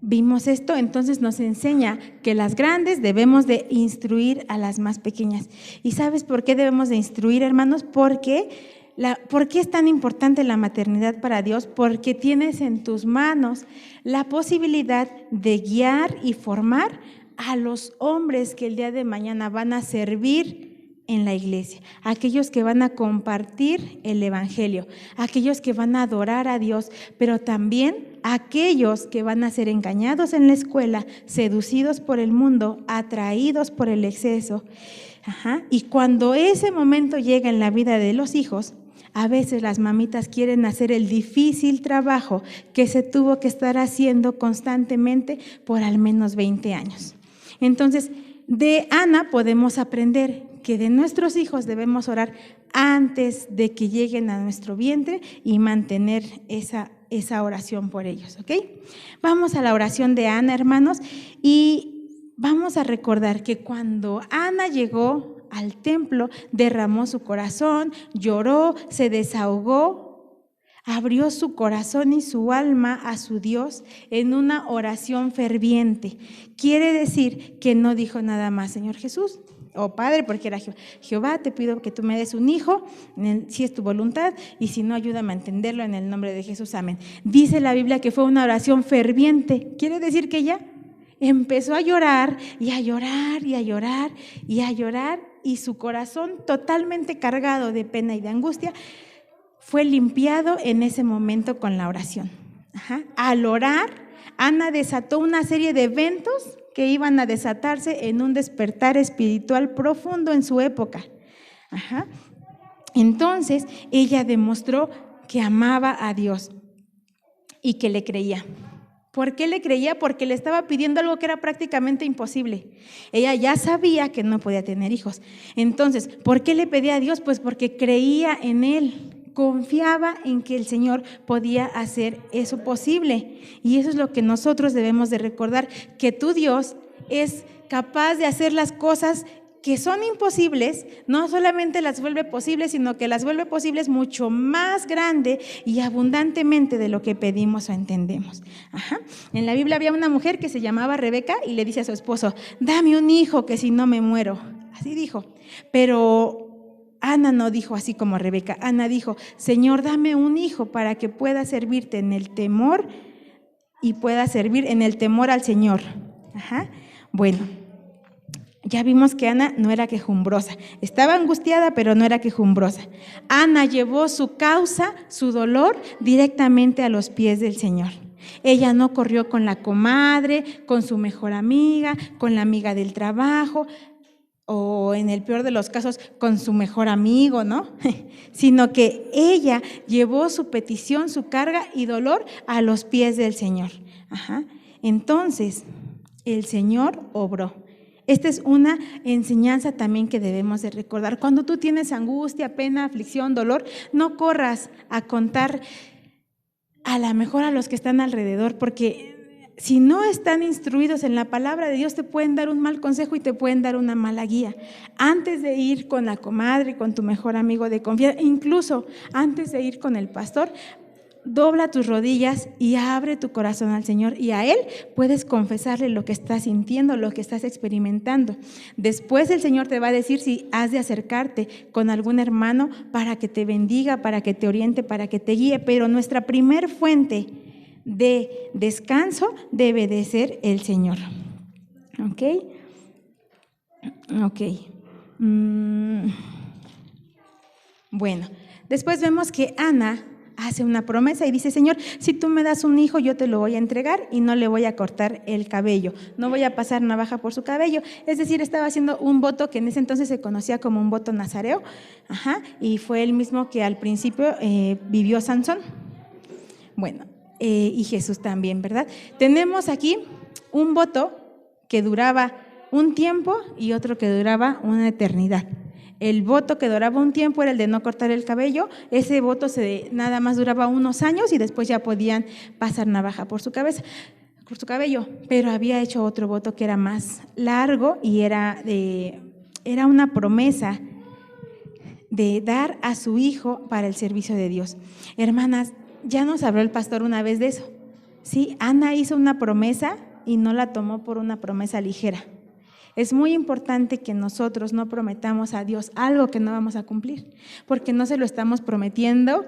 vimos esto, entonces nos enseña que las grandes debemos de instruir a las más pequeñas. ¿Y sabes por qué debemos de instruir, hermanos? ¿Por qué es tan importante la maternidad para Dios? Porque tienes en tus manos la posibilidad de guiar y formar a los hombres que el día de mañana van a servir en la iglesia, aquellos que van a compartir el evangelio, aquellos que van a adorar a Dios, pero también aquellos que van a ser engañados en la escuela, seducidos por el mundo, atraídos por el exceso. Y cuando ese momento llega en la vida de los hijos, a veces las mamitas quieren hacer el difícil trabajo que se tuvo que estar haciendo constantemente por al menos 20 años. Entonces, de Ana podemos aprender que de nuestros hijos debemos orar antes de que lleguen a nuestro vientre y mantener esa oración por ellos, ¿ok? Vamos a la oración de Ana, hermanos, y vamos a recordar que cuando Ana llegó al templo, derramó su corazón, lloró, se desahogó, abrió su corazón y su alma a su Dios en una oración ferviente. Quiere decir que no dijo nada más, Señor Jesús, o Padre, porque era Jehová, te pido que tú me des un hijo, si es tu voluntad, y si no, ayúdame a entenderlo en el nombre de Jesús, amén. Dice la Biblia que fue una oración ferviente. Quiere decir que ella empezó a llorar y a llorar y a llorar y a llorar, y su corazón, totalmente cargado de pena y de angustia, fue limpiado en ese momento con la oración. Al orar, Ana desató una serie de eventos que iban a desatarse en un despertar espiritual profundo en su época. Entonces, ella demostró que amaba a Dios y que le creía. ¿Por qué le creía? Porque le estaba pidiendo algo que era prácticamente imposible. Ella ya sabía que no podía tener hijos. Entonces, ¿por qué le pedía a Dios? Pues porque creía en Él, confiaba en que el Señor podía hacer eso posible. Y eso es lo que nosotros debemos de recordar, que tu Dios es capaz de hacer las cosas que son imposibles, no solamente las vuelve posibles, sino que las vuelve posibles mucho más grande y abundantemente de lo que pedimos o entendemos. En la Biblia había una mujer que se llamaba Rebeca y le dice a su esposo, dame un hijo que si no me muero. Así dijo. Pero Ana no dijo así como Rebeca. Ana dijo, Señor, dame un hijo para que pueda servirte en el temor y pueda servir en el temor al Señor. Bueno. Ya vimos que Ana no era quejumbrosa, estaba angustiada, pero no era quejumbrosa. Ana llevó su causa, su dolor, directamente a los pies del Señor. Ella no corrió con la comadre, con su mejor amiga, con la amiga del trabajo, o en el peor de los casos, con su mejor amigo, ¿no? Sino que ella llevó su petición, su carga y dolor a los pies del Señor. Entonces, el Señor obró. Esta es una enseñanza también que debemos de recordar. Cuando tú tienes angustia, pena, aflicción, dolor, no corras a contar a lo mejor a los que están alrededor, porque si no están instruidos en la palabra de Dios, te pueden dar un mal consejo y te pueden dar una mala guía. Antes de ir con la comadre, con tu mejor amigo de confianza, incluso antes de ir con el pastor, dobla tus rodillas y abre tu corazón al Señor, y a Él puedes confesarle lo que estás sintiendo, lo que estás experimentando. Después el Señor te va a decir si has de acercarte con algún hermano para que te bendiga, para que te oriente, para que te guíe, pero nuestra primer fuente de descanso debe de ser el Señor. ¿Ok? Bueno, después vemos que Ana hace una promesa y dice, Señor, si tú me das un hijo, yo te lo voy a entregar y no le voy a cortar el cabello, no voy a pasar navaja por su cabello. Es decir, estaba haciendo un voto que en ese entonces se conocía como un voto nazareo, y fue el mismo que al principio vivió Sansón. Bueno, y Jesús también, ¿verdad? Tenemos aquí un voto que duraba un tiempo y otro que duraba una eternidad. El voto que duraba un tiempo era el de no cortar el cabello. Ese voto nada más duraba unos años y después ya podían pasar navaja por su cabello. Pero había hecho otro voto que era más largo y era una promesa de dar a su hijo para el servicio de Dios. Hermanas, ya nos habló el pastor una vez de eso. Sí, Ana hizo una promesa y no la tomó por una promesa ligera. Es muy importante que nosotros no prometamos a Dios algo que no vamos a cumplir, porque no se lo estamos prometiendo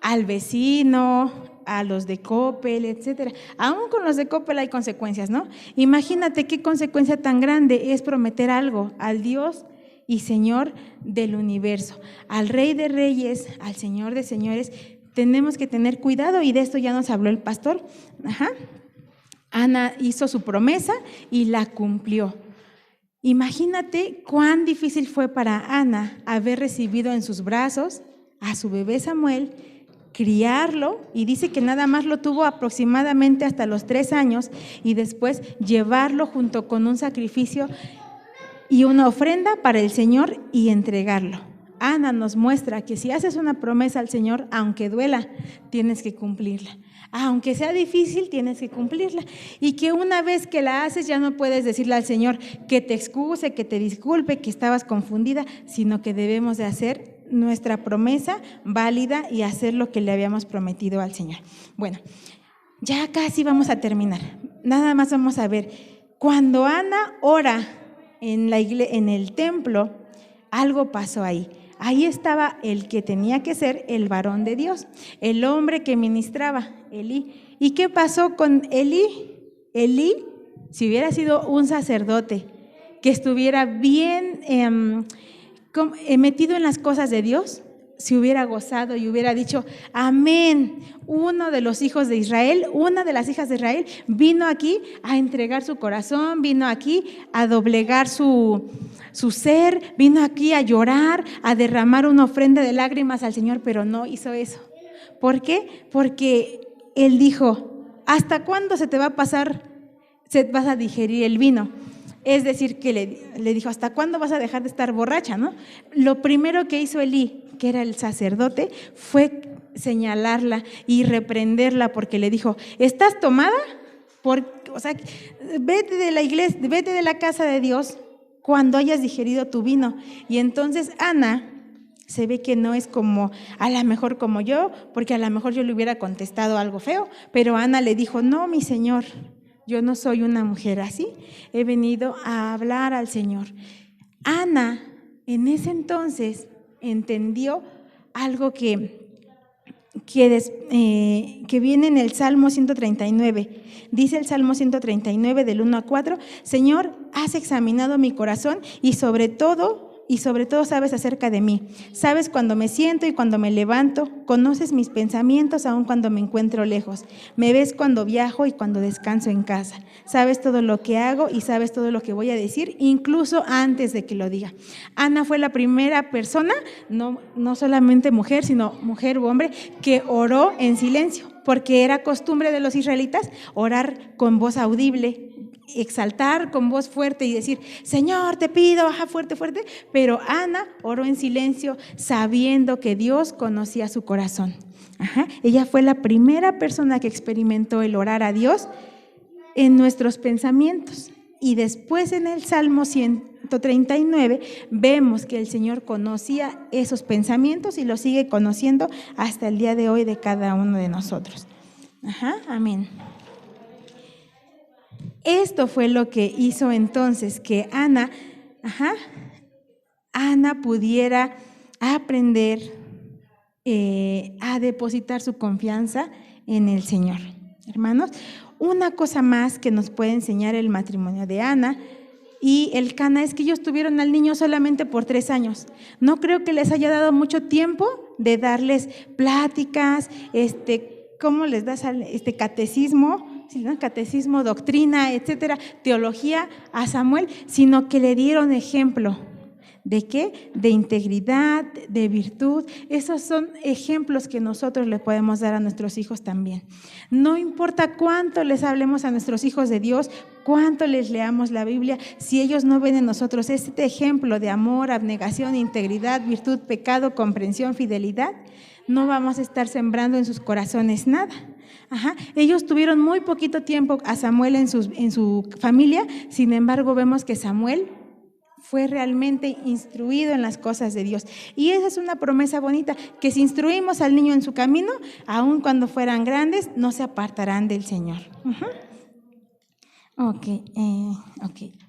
al vecino, a los de Coppel, etcétera. Aún con los de Coppel hay consecuencias, ¿no? Imagínate qué consecuencia tan grande es prometer algo al Dios y Señor del universo, al Rey de Reyes, al Señor de Señores. Tenemos que tener cuidado y de esto ya nos habló el pastor. Ana hizo su promesa y la cumplió. Imagínate cuán difícil fue para Ana haber recibido en sus brazos a su bebé Samuel, criarlo, y dice que nada más lo tuvo aproximadamente hasta los 3 años y después llevarlo junto con un sacrificio y una ofrenda para el Señor y entregarlo. Ana nos muestra que si haces una promesa al Señor, aunque duela, tienes que cumplirla. Aunque sea difícil, tienes que cumplirla. Y que una vez que la haces, ya no puedes decirle al Señor que te excuse, que te disculpe, que estabas confundida, sino que debemos de hacer nuestra promesa válida y hacer lo que le habíamos prometido al Señor. Bueno, ya casi vamos a terminar. Nada más vamos a ver. Cuando Ana ora en el templo, algo pasó ahí. Ahí estaba el que tenía que ser el varón de Dios, el hombre que ministraba, Elí. ¿Y qué pasó con Elí? Elí, si hubiera sido un sacerdote que estuviera bien metido en las cosas de Dios, se hubiera gozado y hubiera dicho, amén, uno de los hijos de Israel, una de las hijas de Israel vino aquí a entregar su corazón, vino aquí a doblegar su ser, vino aquí a llorar, a derramar una ofrenda de lágrimas al Señor, pero no hizo eso. ¿Por qué? Porque él dijo, ¿hasta cuándo se te va a pasar, vas a digerir el vino? Es decir, que le dijo, ¿hasta cuándo vas a dejar de estar borracha, no? Lo primero que hizo Elí, que era el sacerdote, fue señalarla y reprenderla porque le dijo, ¿estás tomada? Vete de la iglesia, vete de la casa de Dios cuando hayas digerido tu vino. Y entonces Ana se ve que no es como, a lo mejor como yo, porque a lo mejor yo le hubiera contestado algo feo, pero Ana le dijo, no, mi Señor, yo no soy una mujer así, he venido a hablar al Señor. Ana en ese entonces entendió algo que viene en el Salmo 139. Dice el Salmo 139 del 1 a 4, Señor, has examinado mi corazón y sobre todo sabes acerca de mí. Sabes cuando me siento y cuando me levanto, conoces mis pensamientos aun cuando me encuentro lejos. Me ves cuando viajo y cuando descanso en casa. Sabes todo lo que hago y sabes todo lo que voy a decir, incluso antes de que lo diga. Ana fue la primera persona, no solamente mujer, sino mujer u hombre, que oró en silencio, porque era costumbre de los israelitas orar con voz audible, exaltar con voz fuerte y decir, Señor, te pido, baja fuerte, fuerte. Pero Ana oró en silencio sabiendo que Dios conocía su corazón. Ella fue la primera persona que experimentó el orar a Dios en nuestros pensamientos. Y después en el Salmo 139 vemos que el Señor conocía esos pensamientos y los sigue conociendo hasta el día de hoy de cada uno de nosotros. Amén. Esto fue lo que hizo entonces que Ana pudiera aprender a depositar su confianza en el Señor. Hermanos, una cosa más que nos puede enseñar el matrimonio de Ana y Elcana es que ellos tuvieron al niño solamente por 3 años. No creo que les haya dado mucho tiempo de darles pláticas, ¿cómo les das catecismo? Catecismo, doctrina, etcétera, teología a Samuel, sino que le dieron ejemplo. ¿De qué? De integridad, de virtud. Esos son ejemplos que nosotros le podemos dar a nuestros hijos también. No importa cuánto les hablemos a nuestros hijos de Dios, cuánto les leamos la Biblia, si ellos no ven en nosotros este ejemplo de amor, abnegación, integridad, virtud, pecado, comprensión, fidelidad, no vamos a estar sembrando en sus corazones nada. Ellos tuvieron muy poquito tiempo a Samuel en su familia, sin embargo vemos que Samuel fue realmente instruido en las cosas de Dios. Y esa es una promesa bonita, que si instruimos al niño en su camino, aun cuando fueran grandes, no se apartarán del Señor. Ok.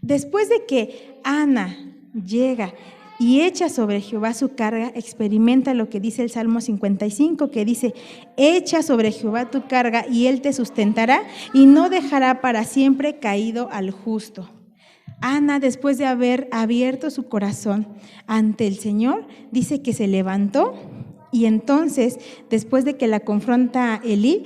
Después de que Ana llega y echa sobre Jehová su carga, experimenta lo que dice el Salmo 55, que dice: echa sobre Jehová tu carga y él te sustentará y no dejará para siempre caído al justo. Ana, después de haber abierto su corazón ante el Señor, dice que se levantó y entonces, después de que la confronta Elí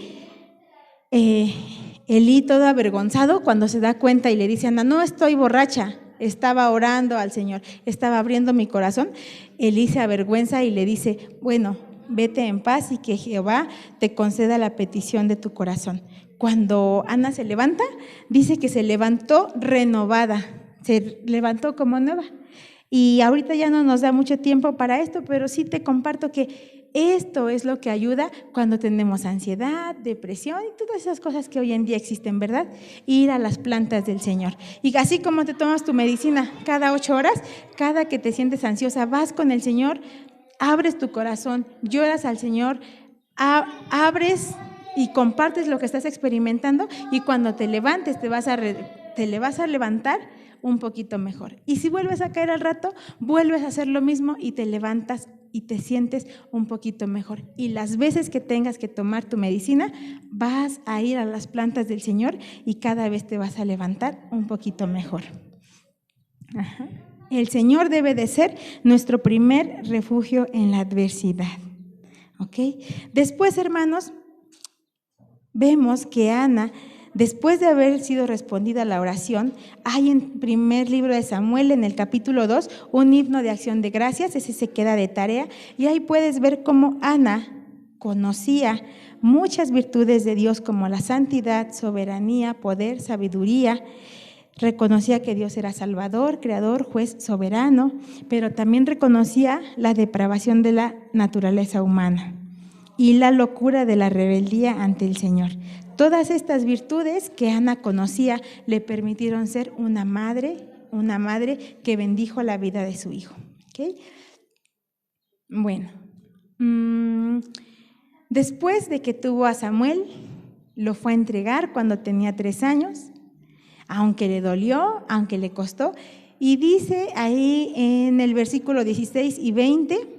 todo avergonzado, cuando se da cuenta y le dice a Ana: no estoy borracha, estaba orando al Señor, estaba abriendo mi corazón. Elí se avergüenza y le dice: bueno, vete en paz y que Jehová te conceda la petición de tu corazón. Cuando Ana se levanta, dice que se levantó renovada, se levantó como nueva. Y ahorita ya no nos da mucho tiempo para esto, pero sí te comparto que esto es lo que ayuda cuando tenemos ansiedad, depresión y todas esas cosas que hoy en día existen, ¿verdad? Ir a las plantas del Señor. Y así como te tomas tu medicina cada 8 horas, cada que te sientes ansiosa, vas con el Señor, abres tu corazón, lloras al Señor, abres y compartes lo que estás experimentando, y cuando te levantes te le vas a levantar un poquito mejor. Y si vuelves a caer al rato, vuelves a hacer lo mismo y te levantas y te sientes un poquito mejor. Y las veces que tengas que tomar tu medicina, vas a ir a las plantas del Señor y cada vez te vas a levantar un poquito mejor. Ajá. El Señor debe de ser nuestro primer refugio en la adversidad. ¿Ok? Después, hermanos, vemos que Ana, después de haber sido respondida la oración, hay en primer libro de Samuel, en el capítulo 2, un himno de acción de gracias. Ese se queda de tarea, y ahí puedes ver cómo Ana conocía muchas virtudes de Dios, como la santidad, soberanía, poder, sabiduría. Reconocía que Dios era Salvador, Creador, Juez, Soberano, pero también reconocía la depravación de la naturaleza humana y la locura de la rebeldía ante el Señor. Todas estas virtudes que Ana conocía le permitieron ser una madre que bendijo la vida de su hijo. ¿Okay? Bueno, después de que tuvo a Samuel, lo fue a entregar cuando tenía 3 años, aunque le dolió, aunque le costó, y dice ahí en el versículo 16 y 20,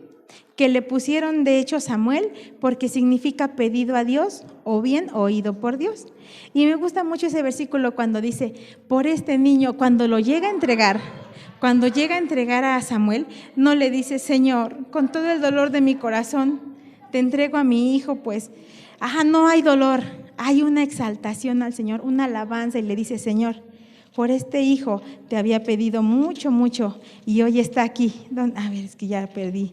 que le pusieron de hecho Samuel porque significa pedido a Dios o bien oído por Dios. Y me gusta mucho ese versículo cuando dice: por este niño, cuando llega a entregar a Samuel, no le dice: Señor, con todo el dolor de mi corazón te entrego a mi hijo, pues, no hay dolor, hay una exaltación al Señor, una alabanza, y le dice: Señor, por este hijo te había pedido mucho, mucho, y hoy está aquí. A ver, es que ya perdí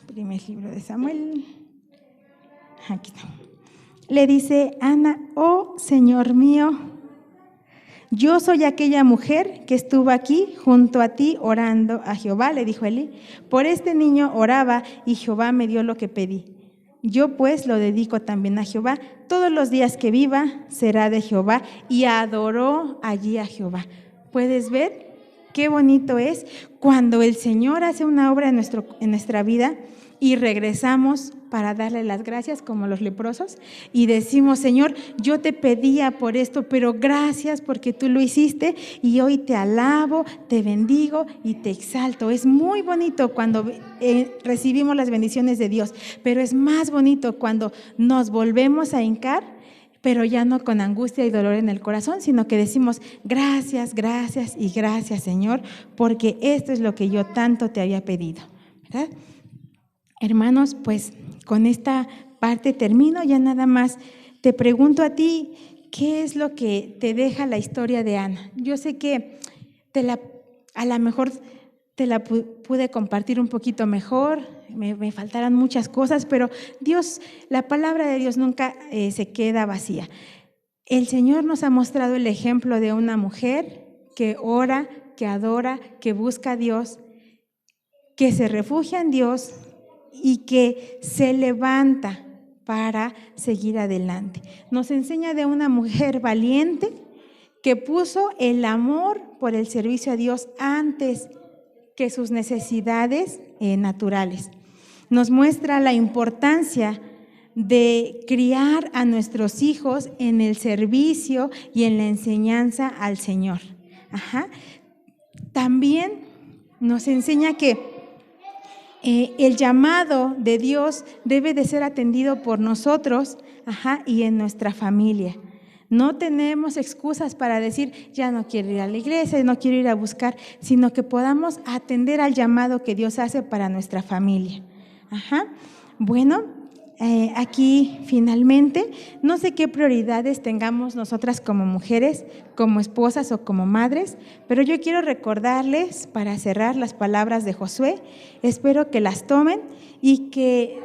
primer libro de Samuel. Aquí está. Le dice Ana: oh Señor mío, yo soy aquella mujer que estuvo aquí junto a ti orando a Jehová, le dijo Elí. Por este niño oraba y Jehová me dio lo que pedí. Yo pues lo dedico también a Jehová. Todos los días que viva será de Jehová. Y adoró allí a Jehová. ¿Puedes ver? Qué bonito es cuando el Señor hace una obra en nuestra vida y regresamos para darle las gracias como los leprosos y decimos: Señor, yo te pedía por esto, pero gracias porque tú lo hiciste y hoy te alabo, te bendigo y te exalto. Es muy bonito cuando recibimos las bendiciones de Dios, pero es más bonito cuando nos volvemos a hincar, pero ya no con angustia y dolor en el corazón, sino que decimos: gracias, gracias y gracias, Señor, porque esto es lo que yo tanto te había pedido, ¿verdad? Hermanos, pues con esta parte termino. Ya nada más te pregunto a ti: ¿qué es lo que te deja la historia de Ana? Yo sé que a lo mejor te la pude compartir un poquito mejor, me faltaran muchas cosas, pero Dios, la palabra de Dios nunca se queda vacía. El Señor nos ha mostrado el ejemplo de una mujer que ora, que adora, que busca a Dios, que se refugia en Dios y que se levanta para seguir adelante. Nos enseña de una mujer valiente que puso el amor por el servicio a Dios antes que sus necesidades naturales. Nos muestra la importancia de criar a nuestros hijos en el servicio y en la enseñanza al Señor. También nos enseña que el llamado de Dios debe de ser atendido por nosotros, y en nuestra familia. No tenemos excusas para decir, ya no quiero ir a la iglesia, no quiero ir a buscar, sino que podamos atender al llamado que Dios hace para nuestra familia. Bueno, aquí finalmente, no sé qué prioridades tengamos nosotras como mujeres, como esposas o como madres, pero yo quiero recordarles para cerrar las palabras de Josué. Espero que las tomen y que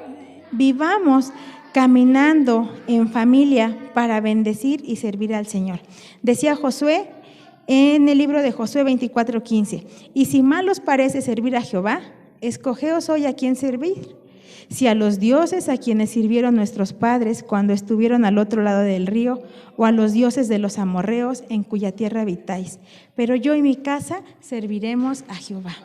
vivamos caminando en familia para bendecir y servir al Señor. Decía Josué en el libro de Josué 24:15, y si mal os parece servir a Jehová, escogeos hoy a quién servir. Si a los dioses a quienes sirvieron nuestros padres cuando estuvieron al otro lado del río, o a los dioses de los amorreos en cuya tierra habitáis. Pero yo y mi casa serviremos a Jehová.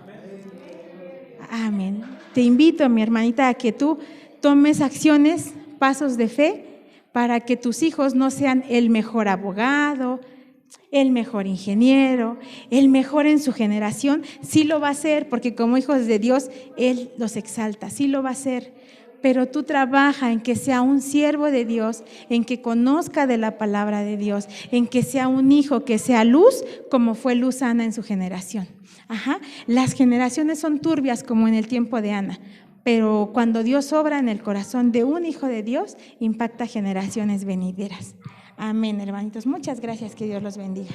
Amén. Te invito, mi hermanita, a que tú tomes acciones, pasos de fe, para que tus hijos no sean el mejor abogado, el mejor ingeniero, el mejor en su generación. Sí lo va a ser, porque como hijos de Dios, Él los exalta, sí lo va a hacer. Pero tú trabaja en que sea un siervo de Dios, en que conozca de la palabra de Dios, en que sea un hijo, que sea luz, como fue luz Ana en su generación. Las generaciones son turbias como en el tiempo de Ana, pero cuando Dios obra en el corazón de un hijo de Dios, impacta generaciones venideras. Amén, hermanitos. Muchas gracias, que Dios los bendiga.